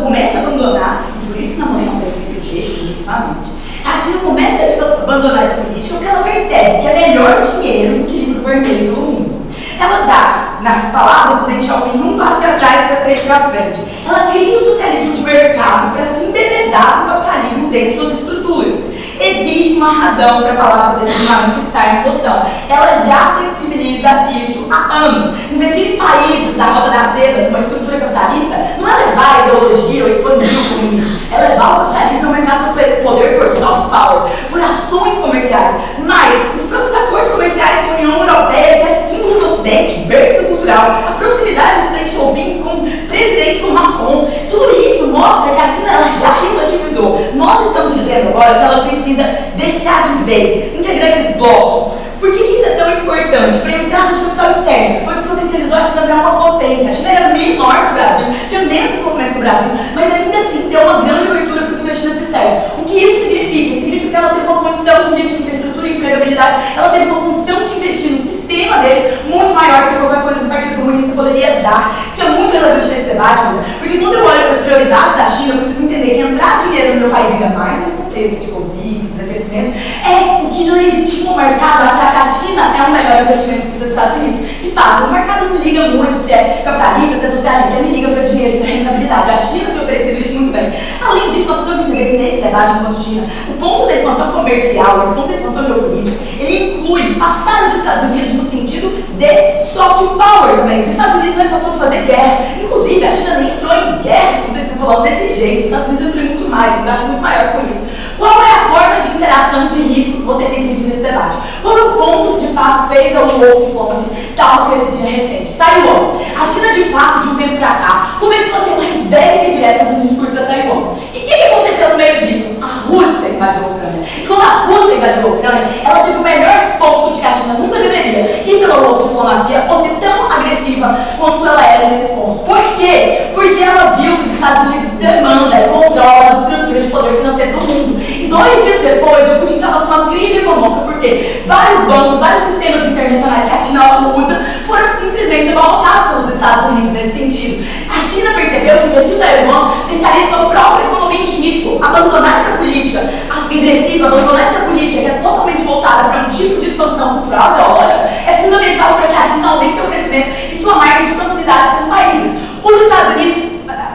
começa a abandonar, por isso que na moção está escrito definitivamente, a China começa a abandonar essa política porque ela percebe que é melhor dinheiro do que livro vermelho pelo mundo. Ela dá, nas palavras do Deng Xiaoping, um passo para trás para três para frente. Ela cria o socialismo de mercado para se embebedar do capitalismo dentro de suas estruturas. Existe uma razão para a palavra definitivamente estar em questão. Ela já flexibiliza isso há anos. Investir em países da Rota da Seda, com uma estrutura capitalista, não é levar a ideologia ou expandir o comunismo. É levar o capitalismo a aumentar seu poder por soft power, por ações comerciais. Mas os próprios acordos comerciais com a União Europeia, que é símbolo do Ocidente, berço cultural, a proximidade do Deng Xiaoping com presidentes como Macron, tudo isso mostra que a China ela já relativizou. Nós estamos dizendo agora que ela precisa deixar de vez, integrar esses blocos. Por que isso é tão importante? Para a entrada de capital externo, que foi o que potencializou a China virar uma potência. A China era menor que o Brasil, tinha menos movimento que o Brasil, mas ainda assim deu uma grande abertura para os investimentos externos. O que isso significa? Significa que ela teve uma condição de investir em infraestrutura e empregabilidade, ela teve uma condição de investir no sistema deles muito maior do que qualquer coisa que o Partido Comunista poderia dar. Isso é muito relevante nesse debate, porque quando eu olho para as prioridades da China, eu preciso entender que entrar dinheiro no meu país, ainda mais nesse contexto de Covid, desaquecimento, é o que legitima o mercado a achar que a China é um melhor investimento que os Estados Unidos. E passa, o mercado não liga muito se é capitalista, se é socialista, ele liga para dinheiro e para rentabilidade. A China tem oferecido isso muito bem. Além disso, nós precisamos entender que nesse debate enquanto China, o ponto da expansão comercial, o ponto da expansão geopolítica, ele inclui passar os Estados Unidos no sentido de soft power também. Os Estados Unidos não é só sobre fazer guerra. Inclusive, a China nem entrou em guerra, como vocês estão falando, desse jeito. Os Estados Unidos entrou em muito mais, um gasto muito maior com isso. Qual é a forma de interação de risco que vocês têm pedido nesse debate? Qual é o ponto que de fato fez a Wolf Diplomacy dar uma crescidinha recente? Taiwan. A China de fato, de um tempo pra cá, começou a ser mais bélica e direta no discurso da Taiwan. E o que aconteceu no meio disso? A Rússia invadiu a Ucrânia. E quando a Rússia invadiu a Ucrânia, ela teve o melhor ponto de que a China nunca deveria ir pela Wolf Diplomacia ou ser tão agressiva quanto ela era nesses pontos. Por quê? Porque ela viu que os Estados Unidos demandam e controlam as estruturas de poder financeiro do mundo. E 2 dias depois, o Putin estava com uma crise econômica, porque vários bancos, vários sistemas internacionais que a China usa foram simplesmente abarrotados pelos Estados Unidos nesse sentido. A China percebeu que investir na Taiwan deixaria sua própria economia em risco. Abandonar essa política agressiva, abandonar essa política que é totalmente voltada para um tipo de expansão cultural ideológica é fundamental para que a China aumente seu crescimento e sua margem de proximidade para os países. Os Estados Unidos,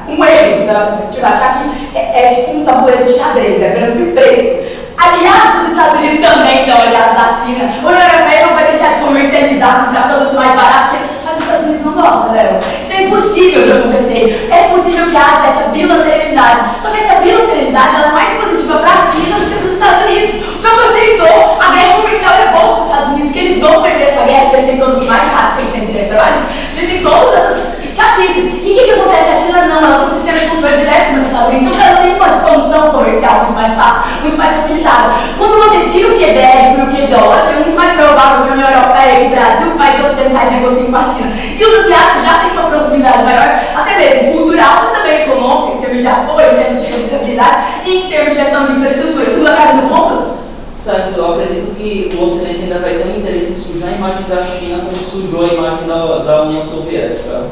um erro da nossa perspectiva, achar que é tipo um tabuleiro de xadrez, é branco e preto. Aliados dos Estados Unidos também são aliados da China. A União Europeia não vai deixar de comercializar, comprar produto mais barato, mas os Estados Unidos não gostam, né? Isso é impossível de acontecer. É possível que haja essa bilateralidade. Só que essa bilateralidade ela é mais positiva para a China do que para os Estados Unidos. O Trump aceitou, a guerra comercial é boa para os Estados Unidos, porque eles vão perder essa guerra, porque eles têm produtos mais caros, porque eles têm direitos trabalhistas, eles têm todas essas chatices. E o que acontece? A China não, ela tem um sistema de controle direto nos Estados Unidos, então ela tem uma expansão comercial muito mais fácil, muito mais facilitada. Quando você tira o que é bélico e o que é ideológico, é muito mais provável que a União Europeia e o Brasil, países ocidentais, negociem com a China. E os asiáticos já têm uma proximidade maior, até mesmo cultural, mas também econômica, em termos de apoio, em termos de rentabilidade e em termos de gestão de infraestrutura. Você colocaram no ponto? Certo, eu acredito que o Ocidente ainda vai ter um interesse em sujar a imagem da China como sujou a imagem da União Soviética.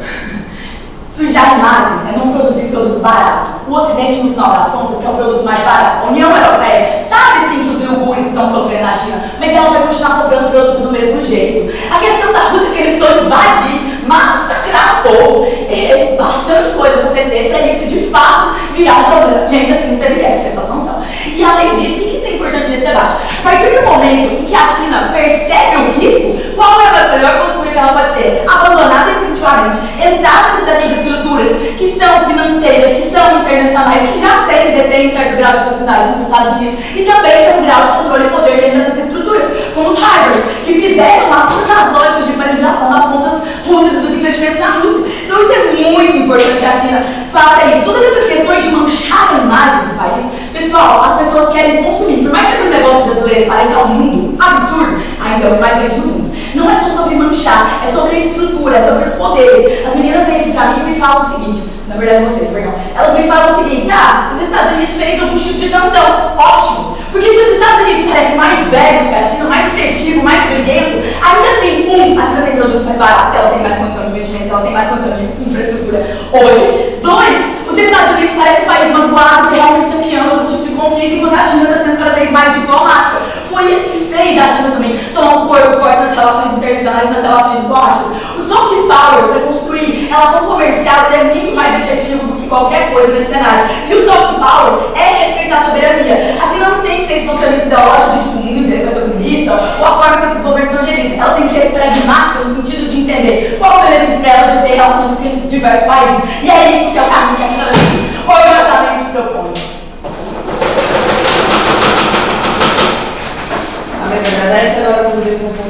Sujar a imagem é não produzir produto barato. O Ocidente, no final das contas, que é o produto mais barato. A União Europeia sabe sim que os uigures estão sofrendo na China, mas ela vai continuar comprando produto do mesmo jeito. A questão da Rússia que ele precisou invadir, massacrar o povo, é bastante coisa acontecer para isso de fato virar um problema. E ainda assim não teve guerra, fez essa sanção. E além disso, o que isso é importante nesse debate? A partir do momento em que a China percebe o risco, qual é a melhor postura que ela pode ter? Abandonar definitivamente, entrar dentro dessas estruturas que são financeiras, que são internacionais, que já detêm certo grau de proximidade nos Estados Unidos e também tem um grau de controle e poder dentro dessas estruturas, como os Harvard, que fizeram lá todas as lógicas de paralisação das contas russas e dos investimentos na Rússia. Então isso é muito importante que a China faça isso. Todas essas questões de manchar a imagem do país, pessoal, as pessoas querem consumir. Por mais que o negócio brasileiro pareça um mundo absurdo, ainda é o que mais vende no mundo. Não é só sobre manchar, é sobre a estrutura, é sobre os poderes. As meninas vêm aqui pra mim e me falam o seguinte, na verdade vocês, perdão, elas me falam o seguinte, os Estados Unidos fez algum tipo de sanção. Ótimo! Porque se os Estados Unidos parecem mais velho que a China, mais assertivo, mais briguento, ainda assim, a China tem produtos mais baratos, ela tem mais condição de investir mais condição de infraestrutura hoje. 2, os Estados Unidos parecem um país magoado que realmente está criando algum tipo de conflito, enquanto a China está sendo cada vez mais diplomática. Foi isso que fez a China também tomar um corpo forte nas relações internacionais e nas relações diplomáticas. O soft power, para construir relação comercial, ele é muito mais efetivo do que qualquer coisa nesse cenário. E o soft power é respeitar a soberania. A China não tem que ser expansionista ideológica de tipo, o mundo inteiro vai ser comunista, ou a forma que esses governos são geridos. Ela tem que ser pragmática no sentido de entender qual o benefício para ela de ter relações com diversos países. E é isso que é o caminho que a China orgulhosamente propõe. A mesa agradece, agora com a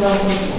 da oposição.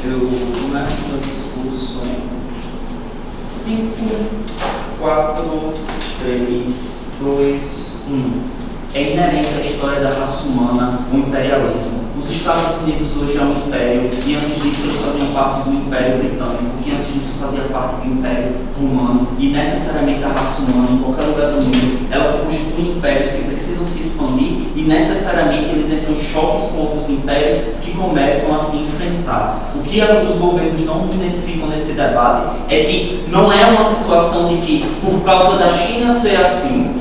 Eu começo meu discurso em 5, 4, 3, 2, 1. É inerente à história da raça humana o imperialismo. Os Estados Unidos hoje é um império e antes disso eles faziam parte do Império Britânico, que antes disso fazia parte do Império Romano, e necessariamente a raça humana em qualquer lugar do mundo, ela se constitui em impérios que precisam se expandir e necessariamente eles entram em choques com outros impérios que começam a se enfrentar. O que os governos não identificam nesse debate é que não é uma situação de que por causa da China ser assim,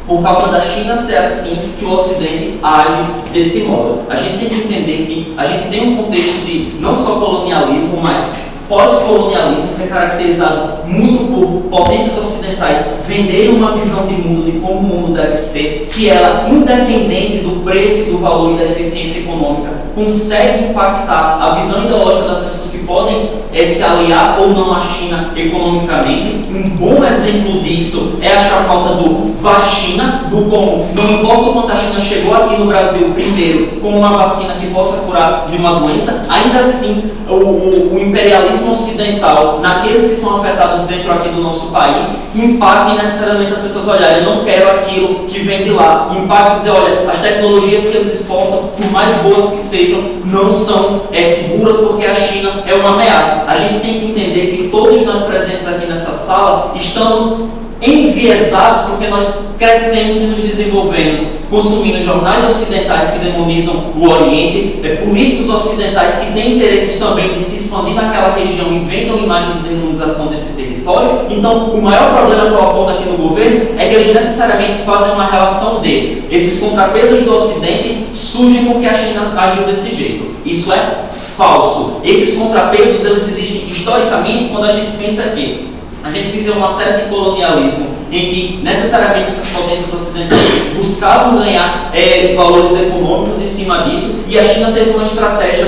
por causa da China ser assim que o Ocidente age desse modo. A gente tem que entender que a gente tem um contexto de não só colonialismo, mas pós-colonialismo, que é caracterizado muito por potências ocidentais venderem uma visão de mundo, de como o mundo deve ser, que ela, independente do preço, do valor e da eficiência econômica, consegue impactar a visão ideológica das pessoas que podem se aliar ou não à China economicamente. Um bom exemplo disso é a chacota do vacina, do como, não importa o quanto a China chegou aqui no Brasil primeiro com uma vacina que possa curar de uma doença, ainda assim o imperialismo ocidental, naqueles que são afetados dentro aqui do nosso país, impacta e necessariamente as pessoas olharem, eu não quero aquilo que vem de lá. Impacta e dizer, olha, as tecnologias que eles exportam, por mais boas que sejam, não são seguras porque a China é uma ameaça. A gente tem que entender que todos nós presentes aqui nessa sala estamos enviesados porque nós crescemos e nos desenvolvemos consumindo jornais ocidentais que demonizam o Oriente, políticos ocidentais que têm interesses também de se expandir naquela região e vendam imagem de demonização desse território. Então, o maior problema que eu aponto aqui no governo é que eles necessariamente fazem uma relação de esses contrapesos do Ocidente surgem porque a China agiu desse jeito. Isso é falso. Esses contrapesos, eles existem historicamente quando a gente pensa que a gente viveu uma série de colonialismo em que necessariamente essas potências ocidentais buscavam ganhar valores econômicos em cima disso, e a China teve uma estratégia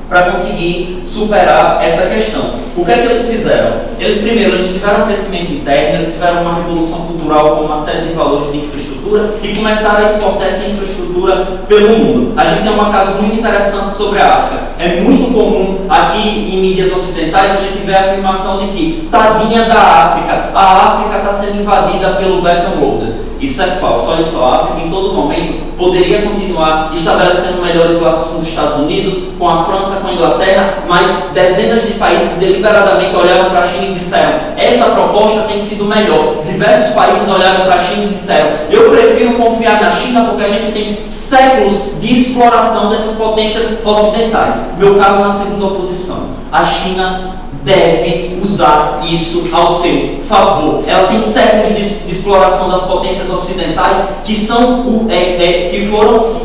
para conseguir superar essa questão. O que é que eles fizeram? Eles tiveram um crescimento interno, eles tiveram uma revolução cultural com uma série de valores de infraestrutura e começaram a exportar essa infraestrutura pelo mundo. A gente tem um caso muito interessante sobre a África. É muito comum aqui em mídias ocidentais a gente ver a afirmação de que tadinha da África, a África está sendo invadida pelo Bretton Woods. Isso é falso. Olha só, a África em todo momento poderia continuar estabelecendo melhores laços com os Estados Unidos, com a França, com a Inglaterra, mas dezenas de países deliberadamente olharam para a China e disseram: essa proposta tem sido melhor. Diversos países olharam para a China e disseram: eu prefiro confiar na China porque a gente tem séculos de exploração dessas potências ocidentais. Meu caso na segunda posição. A China deve usar isso ao seu favor. Ela tem séculos de exploração das potências ocidentais que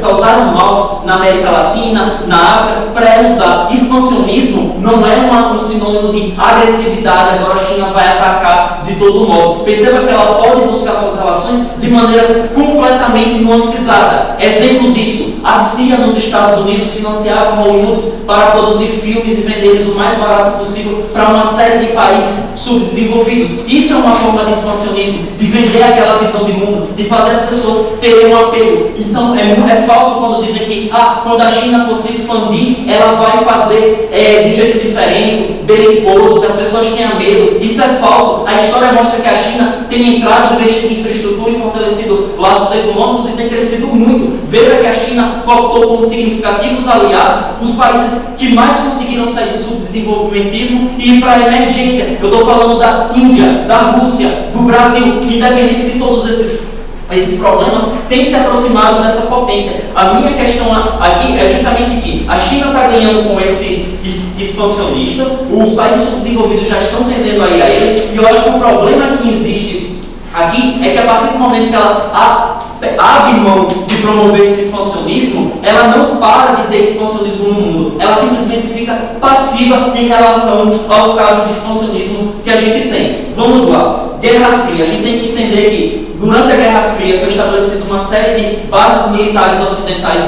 causaram mal na América Latina, na África, para ela usar. Expansionismo não é um sinônimo de agressividade. Agora a China vai atacar de todo modo. Perceba que ela pode buscar suas relações de maneira completamente nuancizada. Exemplo disso: a CIA nos Estados Unidos financiava Hollywood para produzir filmes e vender eles o mais barato possível para uma série de países subdesenvolvidos. Isso é uma forma de expansionismo, de vender aquela visão de mundo, de fazer as pessoas terem um apego. Então é falso quando dizem que quando a China for se expandir, ela vai fazer de um jeito diferente, belicoso, que as pessoas tenham medo. Isso é falso. A história mostra que a China tem entrado, investido em infraestrutura e fortalecido laços econômicos e tem crescido muito. Veja que a China cooptou como significativos aliados os países que mais conseguiram sair do subdesenvolvimentismo e ir para a emergência. Eu estou falando da Índia, da Rússia, do Brasil, que independente de todos esses problemas, tem se aproximado dessa potência. A minha questão aqui é justamente que a China está ganhando com esse expansionista, os países subdesenvolvidos já estão tendendo a ir a ele, e eu acho que o problema que existe aqui é que a partir do momento que ela abre mão de promover esse expansionismo, ela não para de ter expansionismo no mundo, ela simplesmente fica passiva em relação aos casos de expansionismo que a gente tem. Vamos lá, Guerra Fria. A gente tem que entender que durante a Guerra Fria foi estabelecida uma série de bases militares ocidentais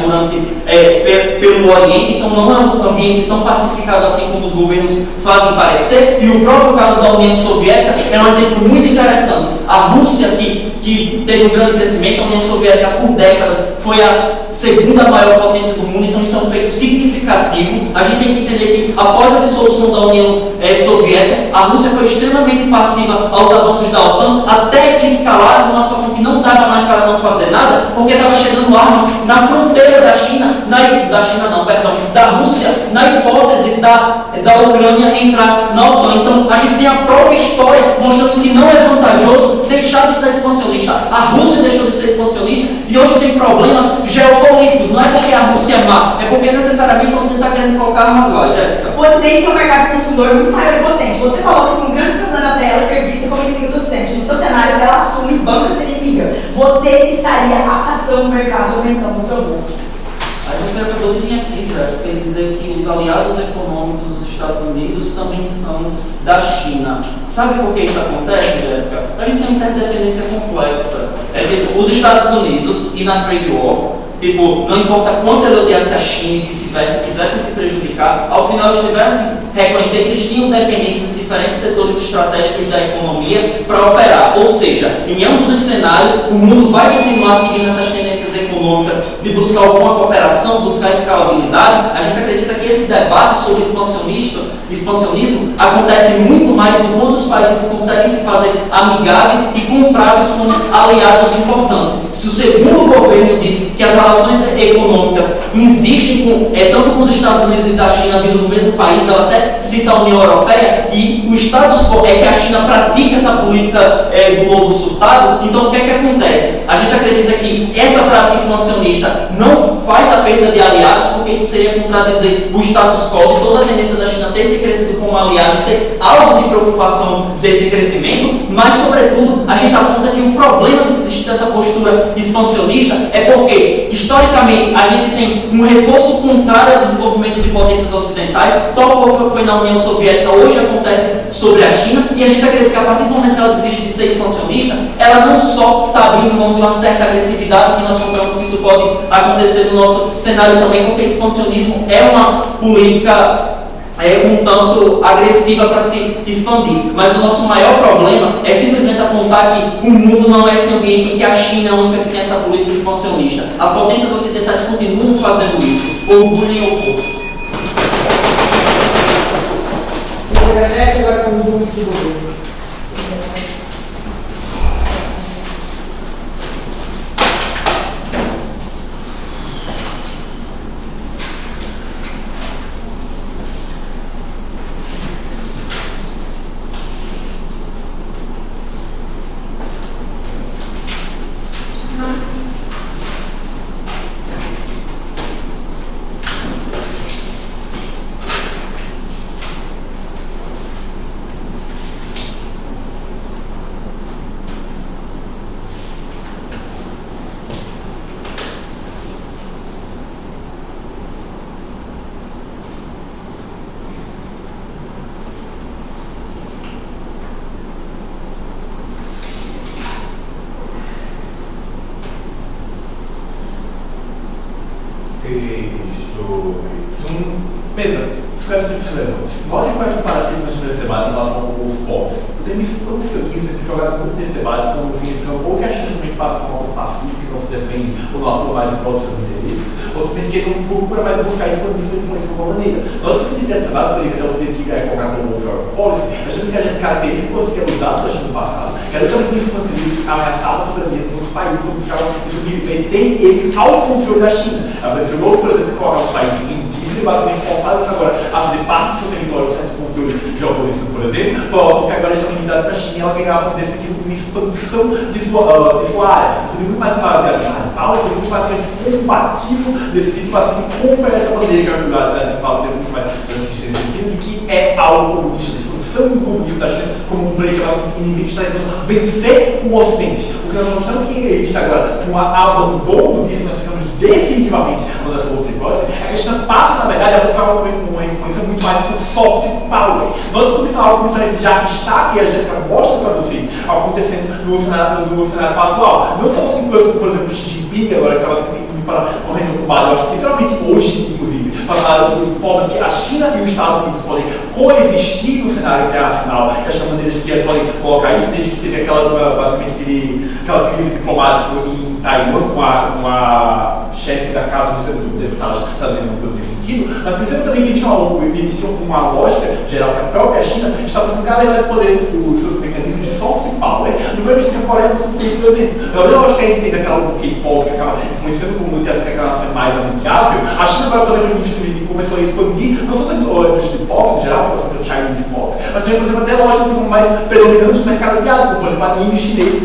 pelo Oriente, então não é um ambiente tão pacificado assim como os governos fazem parecer, e o próprio caso da União Soviética é um exemplo muito interessante. A Rússia, que teve um grande crescimento, a União Soviética por décadas foi a segunda maior potência do mundo, então isso é um feito significativo. A gente tem que entender que após a dissolução da União Soviética, a Rússia foi extremamente passiva aos avanços da OTAN, até que escalasse numa situação que não dava mais para não fazer nada, porque estava chegando armas na fronteira da Rússia, na hipótese da Ucrânia entrar na OTAN. Então a gente tem a própria história mostrando que não é vantajoso deixar de ser expansionista. A Rússia deixou de ser expansionista e hoje tem problemas geopolíticos. Não é porque a Rússia é má, é porque necessariamente o Ocidente está querendo colocar armas lá. Jéssica? O Ocidente tem um mercado consumidor muito maior e potente. Você coloca que um grande problema para ela ser vista como inimigo do Ocidente. No seu cenário, ela assume banca ser inimiga. Você estaria afastando o mercado, aumentando o problema. Aí você acabou de vir aqui, Jéssica, e dizer que os aliados econômicos dos Estados Unidos também são da China. Sabe por que isso acontece, Jéssica? A gente tem uma interdependência complexa. Os Estados Unidos e na trade war, não importa quanto ele odiasse a China e vice-versa, quisessem se prejudicar, ao final eles tiveram que reconhecer que eles tinham dependências de diferentes setores estratégicos da economia para operar. Ou seja, em ambos os cenários, o mundo vai continuar seguindo essas tendências econômicas de buscar alguma cooperação, buscar escalabilidade. A gente acredita que esse debate sobre expansionismo acontece muito mais no quanto os países conseguem se fazer amigáveis e compráveis como aliados importantes. Se o segundo governo diz que as relações econômicas existem tanto com os Estados Unidos e da China vindo do mesmo país, ela até cita a União Europeia, e o status quo é que a China pratica essa política do lobo surtado, então o que é que acontece? A gente acredita que essa prática expansionista não faz a perda de aliados, porque isso seria contradizer o status quo de toda a tendência da China ter se crescido como aliado e ser alvo de preocupação desse crescimento, mas sobretudo a gente aponta que o problema de existir dessa postura expansionista é porque, historicamente, a gente tem um reforço contrário ao desenvolvimento de potências ocidentais, tal qual foi na União Soviética, hoje acontece sobre a China, e a gente acredita que a partir do momento que ela desiste de ser expansionista, ela não só está abrindo mão de uma certa agressividade, que nós compramos que isso pode acontecer no nosso cenário também, porque expansionismo é uma política um tanto agressiva para se expandir. Mas o nosso maior problema é simplesmente apontar que o mundo não é esse ambiente em que a China é a única que tem essa política expansionista. As potências ocidentais continuam fazendo isso, orgulho ou pouco. Você agradece agora com o mundo do governo. Mesa, discussão de relevantes. Note qual é o comparativo nesse debate em relação ao Wolf Policy. Eu tenho visto todos os feministas têm jogado muito nesse debate como significando ou que a China simplesmente passa a ser uma auto pacífica que não se defende ou não atua mais em prol dos seus interesses, ou simplesmente que ele não procura mais buscar isso quando isso influencia de alguma maneira. Note que o sentido desse debate, por exemplo, até o sentido que é colocado pelo Wolf Policy, a gente tem as características que é usado pela China no passado, que é justamente isso que você diz, ameaçava a soberania dos outros países, ou buscavam isso que meter eles ao controle da China. A Petronor, por exemplo, que coloca os países em basicamente forçados agora a fazer parte do seu território sem controle geopolítico, por exemplo, porque agora estão limitados para a China e ela ganhava desse aqui uma expansão de sua área. Isso é muito mais baseado em radical, é muito mais compatível desse tipo, basicamente compra essa bandeira que é a essa fala, muito mais antes desse sentido, de que é algo comunista, expansão do comunismo da China como um break inimigo que está tentando vencer o Ocidente. O que nós mostramos que existe agora um abandono disso, nós ficamos definitivamente uma das outras hipóteses, é que a China passa, na verdade, a buscar uma influência muito mais por soft power. Nós como isso é algo que já está, e a Jéssica mostra para vocês, acontecendo no cenário atual. Não são assim coisas como, por exemplo, Xi Jinping, que agora estava indo para uma reunião com o Biden, eu acho que literalmente hoje, inclusive, para falar de formas que a China e os Estados Unidos podem coexistir no cenário internacional. E acho que a maneira de que eles podem colocar isso, desde que teve aquela crise diplomática em Taiwan com a chefe da Casa dos Deputados estadunidenses, coisa nesse sentido, mas perceba também que existe uma lógica geral que a própria China está buscando cada vez mais poder os seus mecanismos de soft power, no mesmo que a Coreia do Sul fez, por exemplo. Pela mesma lógica que a gente tem daquela do K-pop, que acaba influenciando como muito que acaba sendo mais amigável, a China vai, por exemplo, começou a expandir, não só a indústria de pop em geral, por exemplo, o Chinese pop, mas também, por exemplo, até lojas que são mais predominantes no mercado asiático, como, por exemplo, animes chineses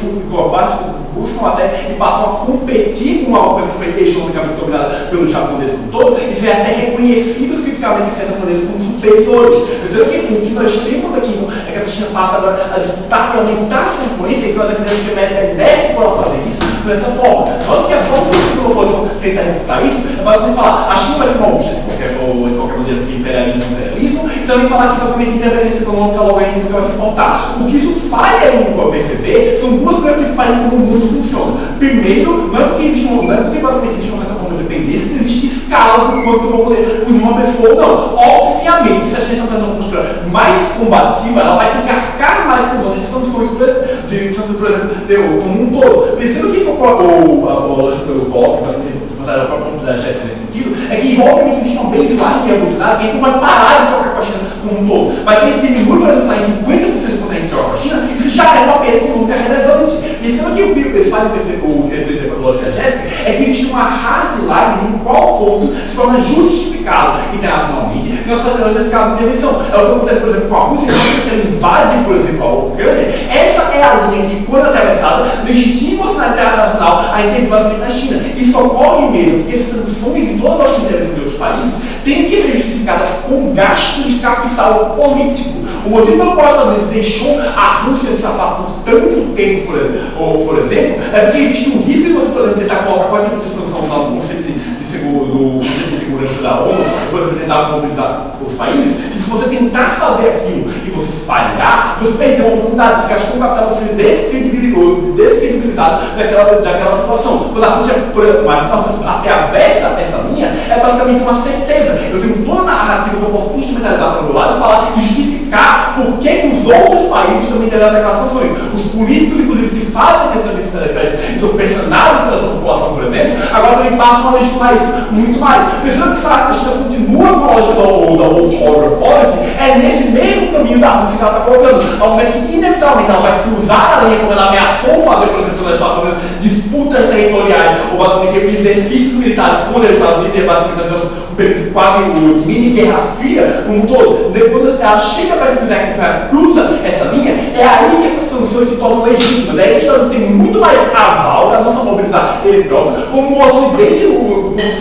buscam até e passam a competir com uma coisa que foi hegemonicamente dominada pelo japonês como todo, e são até reconhecidos criticamente em certas maneiras como superiores. Dizendo que o que nós temos aqui é que a China passa agora a disputar e aumentar sua influência, e que nós acreditamos que a MEF pode fazer isso dessa forma. Note que a forma que a oposição tenta refutar isso é basicamente falar a China vai ser uma vista de qualquer maneira, porque imperialismo, e também falar que basicamente interferência econômica logo ainda não vai se importar. O que isso falha no perceber são duas coisas principais como o mundo funciona. Primeiro, não é porque basicamente existe uma certa forma de dependência, que existe escalas no quanto eu vou poder unir uma pessoa ou não. Obviamente, se a gente está fazendo uma postura mais combativa, ela vai ter que arcar mais com as sanções, por exemplo, como um todo. Perceba que isso a lógica pelo golpe, basicamente, a própria ponto da Jéssica nesse sentido, é que obviamente existe uma baseline em alguns cenários que a gente não vai parar de trocar com a China como um todo. Mas se ele diminui, por exemplo, sair 50% quando a gente troca com a China, isso já é uma perda econômica relevante. E sendo que o que eles fazem o que lógica da Jéssica é que existe uma hardline em qual ponto se torna justificado internacionalmente. E nós estamos falando desse caso de intervenção. É o que acontece, por exemplo, com a Rússia, quando ela invade, por exemplo, a Ucrânia. Essa é a linha que, quando atravessada, legitima o cenário internacional a intervir basicamente na China. Isso ocorre mesmo porque sanções e todas as intervenções de outros países têm que ser justificadas com gastos de capital político. O motivo pelo qual os Estados Unidos deixou a Rússia se safar por tanto tempo, por exemplo, é porque existe um risco de você, por exemplo, tentar colocar qualquer tipo de sanção no conceito de segurança da ONU, por exemplo, tentar mobilizar os países, e se você tentar fazer aquilo e você falhar, você perdeu a oportunidade, você gastou o capital, você descredibilizado daquela situação. Quando a Rússia, atravessa essa linha, é basicamente uma certeza. Eu tenho toda a narrativa que eu posso instrumentalizar para o meu lado e falar e justificar por que os outros países também devem atacar sanções. Os políticos, inclusive, que falam dessas legislações e são pressionados pela sua população, por exemplo, agora também passam a legitimar isso muito mais. Pensando que a China continua com a lógica da Wolf Order Policy, é nesse mesmo caminho da Rússia que ela está colocando. Ao momento que, inevitavelmente, ela vai cruzar a linha como ela ameaçou fazer, por exemplo, quando ela estava fazendo disputas territoriais, ou basicamente exercícios militares contra os Estados Unidos, e basicamente quase mini guerra fria, como um todo. Quando ela chega perto do Zé, cruza essa linha, é aí que essas sanções se tornam legítimas. É aí que os Estados Unidos têm muito mais aval para não só mobilizar ele próprio, como o Ocidente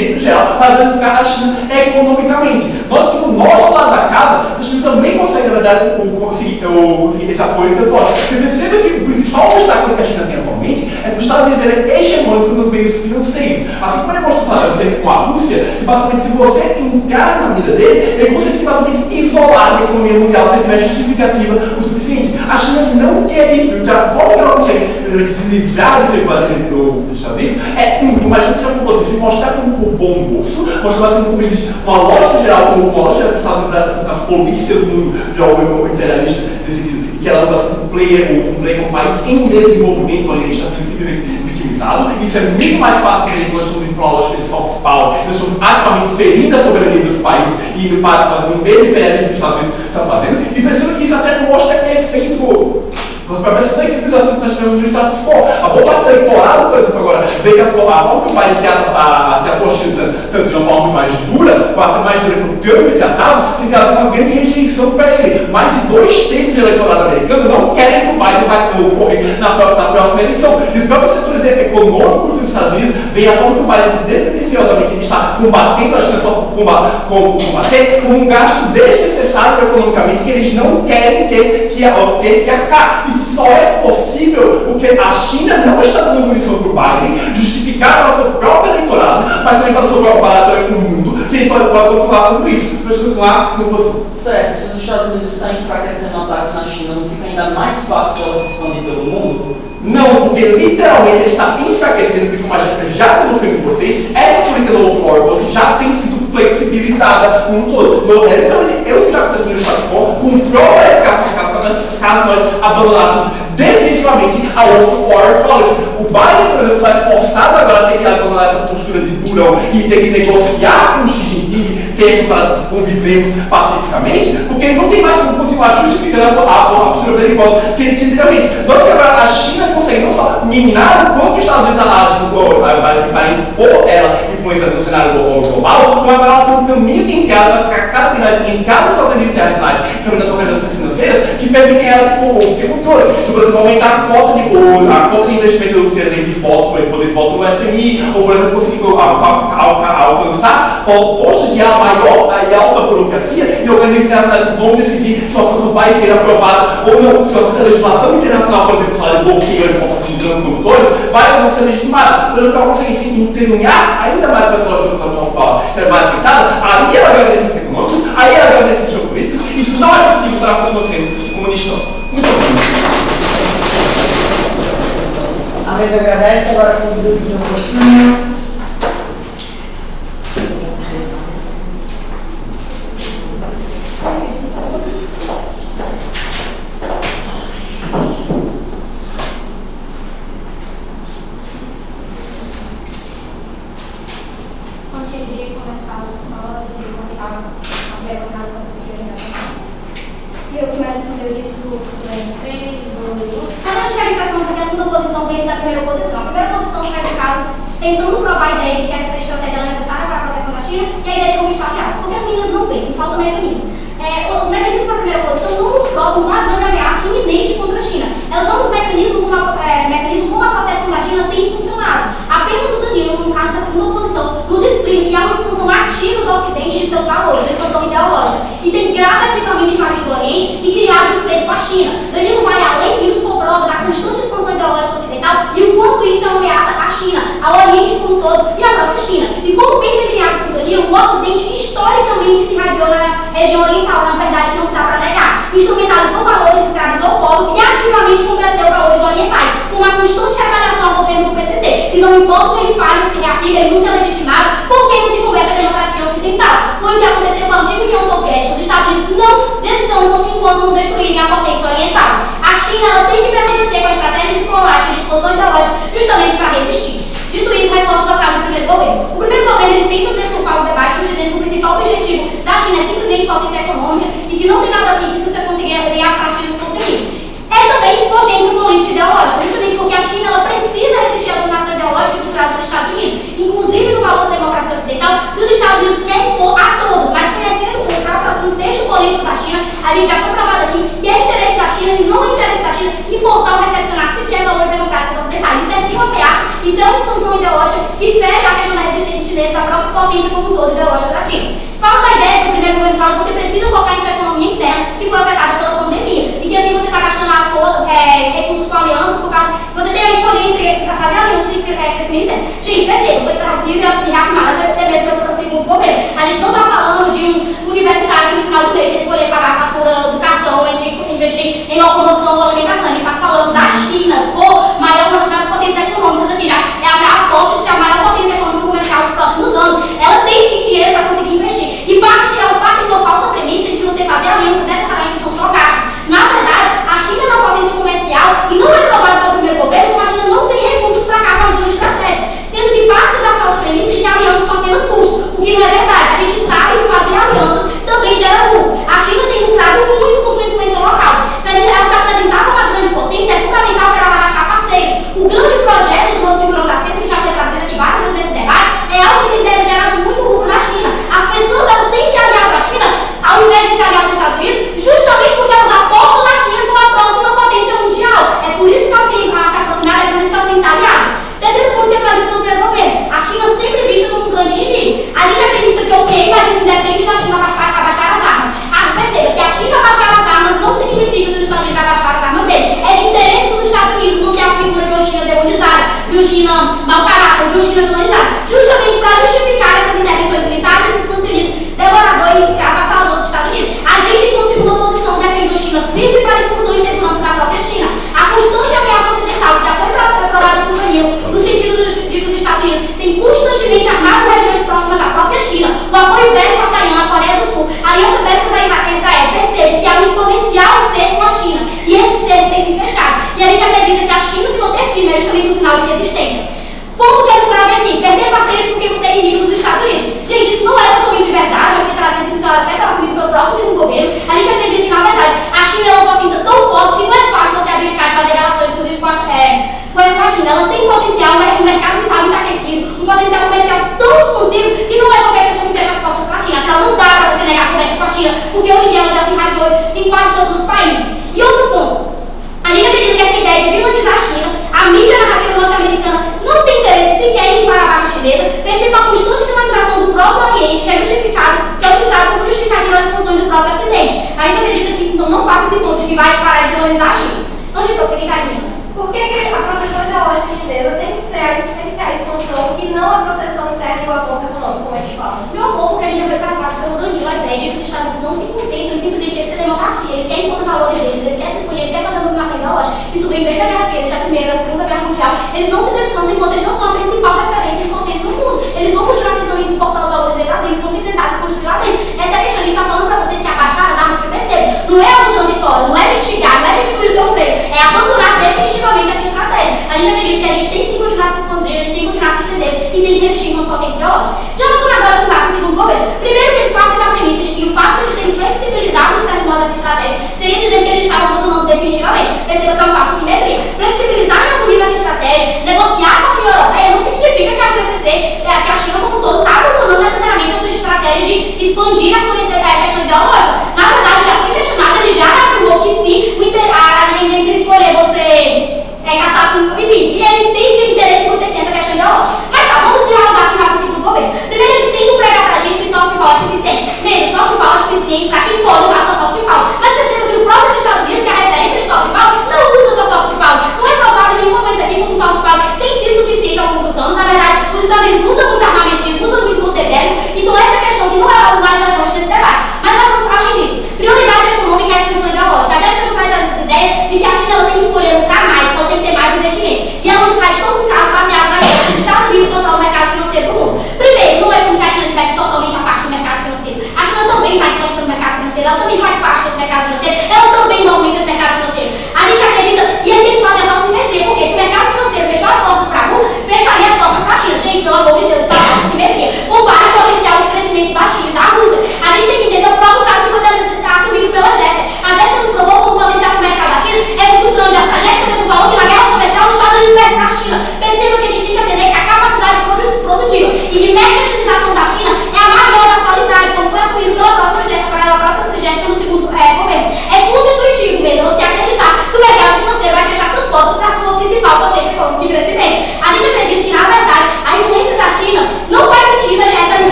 em geral, para danificar a China economicamente. Nós que no nosso lado da casa, a China também consegue, na verdade, conseguir esse apoio intelectual. Porque perceba que o principal obstáculo que a China tem atualmente é que os Estados Unidos é hegemônico nos meios financeiros. Assim como ele mostrou fazer com a Rússia, que basicamente se você entrar na vida dele, ele consegue basicamente isolar a economia mundial se ele tiver justificativa o suficiente. A China não quer isso. Então, a forma que ela consegue se livrar desse quadro dos Estados Unidos é muito mais do que a população assim, se mostrar como o bom moço, mostrar assim como existe uma lógica geral, como uma lógica dos Estados Unidos, a polícia do mundo, já o imperialista, nesse sentido, que ela é um player como um país em desenvolvimento, a gente está sendo simplesmente vitimizado. Isso é muito mais fácil de entender quando nós estamos indo para uma lógica de soft power, nós estamos ativamente ferindo a soberania dos países e indo para fazer o mesmo imperialismo que os Estados Unidos está fazendo, e percebo que isso até mostra efeito. Para perceber que civilização que nós temos no status quo. A bomba eleitoral, por exemplo, agora, vê que a forma que o pai teatro China, tanto de uma forma muito mais dura, quanto mais dura que o câmbio teatral, tem uma grande rejeição para ele. Mais de 2/3 do eleitorado americano não querem que o Biden vai ocorrer na próxima eleição. E os próprios setores econômicos dos Estados Unidos veem a forma que o Biden despretensiosamente está combatendo a China só combater com um gasto desnecessário economicamente que eles não querem ter que arcar. Isso só é possível porque a China não está dando munição para o Biden justificar para o seu próprio eleitorado, mas também para o seu próprio aparato com o mundo, que ele pode continuar fazendo isso. Para continuar no possível. Certo, se os Estados Unidos estão enfraquecendo o ataque na China, não fica ainda mais fácil para ela se expandir pelo mundo? Não, porque literalmente ele está enfraquecendo, porque como a Jéssica já demonstrou com vocês, essa política do War Policy já tem sido flexibilizada no todo. Literalmente, eu que está acontecendo no Estado quo, com prova eficaz caso nós abandonássemos definitivamente a War Policy. O Biden, por exemplo, está forçado agora a ter que abandonar essa postura de durão e ter que negociar com o Xi Jinping termos para convivermos pacificamente, porque ele não tem mais como continuar justificando a postura belicosa que ele tinha anteriormente. Nota que agora a China consegue não só minar o quanto os Estados Unidos agem para impor ela influência no cenário global, como agora ela tem um caminho de entrada para ficar cada vez mais em cada organismos internacionais, também nas organizações financeiras, que permitem ela ter controle. Então, por exemplo, aumentar a cota de investimento do de voto, por exemplo, poder de voto no FMI, ou por exemplo, conseguir alcançar postos de maior e alta burocracia e organismos internacionais que vão decidir se a situação vai ser aprovada ou não, se a legislação internacional, por exemplo, se ela bloqueia a importação de grandes condutores, vai ou não ser legitimada. Por exemplo, ela consegue se entranhar ainda mais com essa lógica que é mais aceitada, aí ela ganha benefícios econômicos, aí ela ganha benefícios geopolíticos, isso não é possível para a continuação sendo comunista. Muito bom. A mesa agradece, agora convido o de oposição. Antes de começar, só dizer que você estava perguntando para você e eu começo o meu discurso em 3, 2, 1. Cada diferenciação, porque a segunda posição vem da primeira posição. A primeira posição, nesse caso, tentando provar a ideia de que essa estratégia é necessária para a proteção da China e a ideia de conquistar aliados. Porque as meninas não pensam, falta mecanismo. Os mecanismos para a primeira posição não nos provam uma grande ameaça iminente contra a China. Elas dão os mecanismos como a proteção da China tem funcionado. Apenas o Danilo, no caso da segunda posição, nos explica que há uma expansão ativa do Ocidente de seus valores, uma expansão ideológica, que tem gradativamente invadido o Oriente e criado um cerco com a China. Danilo vai além e nos comprova da constante expansão ideológica ocidental e o quanto isso é uma ameaça à China, ao Oriente como um todo e à própria China. E como bem delineado por Danilo, o Ocidente historicamente se irradiou na região oriental, na verdade que não se dá para negar, instrumentalizou valores, escravizou povos e ativamente combateu valores orientais, com uma constante retaliação ao governo do PCC, que não importa o que ele fale ou se reafirma, ele nunca é legitimado, porque não se converte à democracia ocidental. Foi o que aconteceu com a antiga União Soviética. Os Estados Unidos não descansam enquanto não destruírem a potência oriental. A China ela tem que permanecer com a estratégia diplomática de expansão ideológica justamente para resistir. Dito isso, resposta ao caso do primeiro governo. O primeiro governo ele tenta deturpar o debate, dizendo que o principal objetivo da China é simplesmente potência econômica e que não tem nada a ver que se você conseguir a partir disso conseguir. É também potência política e ideológica, justamente porque a China ela precisa resistir à dominação ideológica e cultural dos Estados Unidos, inclusive no valor da democracia ocidental, que os Estados Unidos querem impor a todos, mas conhecendo o próprio contexto político da China, a gente já foi provado aqui que é interesse da China e não é interesse da China importar ou recepcionar sequer valores democráticos ocidentais. Isso é sim uma ameaça, isso é uma expansão ideológica que fere a questão da resistência chinesa da própria potência como um todo ideológica da China. Fala da ideia que o primeiro governo fala que você precisa focar em sua economia interna, que foi afetada pela pandemia, e que assim você está gastando à toa recursos com a aliança, por causa que você tem a escolha entre fazer aliança e crescimento interno. Gente, perceba, foi trazível e reafirmado até mesmo pelo segundo governo. A gente não está falando de um universitário que no final do mês tem que escolher pagar a fatura do cartão entre investir em locomoção ou alimentação. A gente está falando da China, maior uma das maiores potências econômicas aqui já. É a aposta de ser a maior potência econômica comercial China mau caráter, de uma China colonizada, justamente para justificar essas intervenções militares, esse expansionismo devorador e avassalador dos Estados Unidos. A gente, enquanto segunda posição, defende uma China firme para a expansão e segurança da própria China. A constante ameaça ocidental, que já foi aprovada por Danilo, no sentido de que os Estados Unidos têm constantemente armado regiões próximas à própria China, o apoio bélico a Taiwan, a Coreia do Sul, a aliança bélica a Israel, percebe que há um exponencial cerco com a China, e esse cerco tem se fechado. E a gente acredita que a China se manter firme é justamente um sinal de resistência. Ponto que eles trazem aqui, perder parceiros porque você é inimigo dos Estados Unidos. Gente, isso não é totalmente verdade, eu fui trazido até pela pelo próprio segundo governo. A gente acredita que, na verdade, a China é uma potência tão forte que não é fácil você abdicar de fazer relações, inclusive com a China. Ela tem um potencial, um mercado que está muito aquecido, um potencial comercial tão expansivo que não é qualquer pessoa que fecha as portas para a China. Afinal, não dá para você negar comércio com a China, porque hoje em dia ela já se irradiou em quase todos os países. E outro ponto. A gente acredita que essa ideia de villanizar a China, a mídia narrativa norte-americana não tem interesse sequer em limpar a barra chinesa, perceba a constante vilanização do próprio Oriente, que é utilizado como justificativa das funções do próprio Ocidente. A gente acredita que então não passa esse ponto de que vai parar de villanizar a China. Não te prosseguir, carinhos. Por que a proteção ideológica chinesa tem que ser a expansão e não a proteção interna e o avanço econômico, como a gente fala? Meu amor, porque a gente já foi travado pelo Danilo, a ideia de que os Estados Unidos não se contentam em simplesmente ser democracia, ele quer impor os valores deles, ele quer se expandir, ele quer fazer a dominação ideológica. Isso vem desde a Guerra Fria, desde a Primeira e a Segunda Guerra Mundial. Eles não se descansam enquanto eles não são a principal referência de potência no mundo. Eles vão continuar tentando importar os valores deles lá dentro, eles vão tentar se construir lá dentro. Essa é a questão, a gente está falando para vocês que abaixar as armas que percebem. Não é algo transitório, não é mitigar, não é diminuir o teu freio, é abandonar definitivamente essa estratégia. A gente acredita que a gente tem que se continuar se esconder, a gente tem que continuar se estender e tem que resistir enquanto potência ideológica. Já voltando agora com o caso do segundo governo. Primeiro que eles partem da premissa de que o fato de eles terem flexibilizado de certo modo essa estratégia seria dizer que eles estavam abandonando definitivamente. Perceba que é uma falsa simetria. Flexibilizar em algum nível essa estratégia, negociar com a União Europeia, não significa que a PCC, que a China como um todo, está abandonando necessariamente a sua estratégia de expandir a sua questão ideológica. Na verdade, já foi questionado, ele já afirmou que sim, entre escolher você caçar com. Enfim, ele tem interesse em potenciar essa questão ideológica. Mas tá, vamos dialogar com o caso do segundo governo. Primeiro, eles tentam pregar pra gente que soft power é suficiente. Mesmo, soft power é suficiente pra quem pode usar sua soft power. Mas perceba que o próprio Estados Unidos, que é a referência de soft power, não usa sua soft power. Não é provado em nenhum momento aqui como soft power tem sido suficiente ao longo dos anos. Na verdade, os Estados Unidos usam muito armamentismo, usam muito poder bélico. Então, essa é a questão que não é algo mais relevante desse debate. Mas, além disso, prioridade econômica é a expansão ideológica. A Jéssica não traz as ideias de que a China ela tem que escolher lucrar mais, que ela tem que ter mais investimento. E ela nos traz todo um caso baseado na ideia que os Estados Unidos controlam o mercado financeiro do mundo. Primeiro, não é como que a China estivesse totalmente à parte do mercado financeiro. A China também está influenciando o mercado financeiro, ela também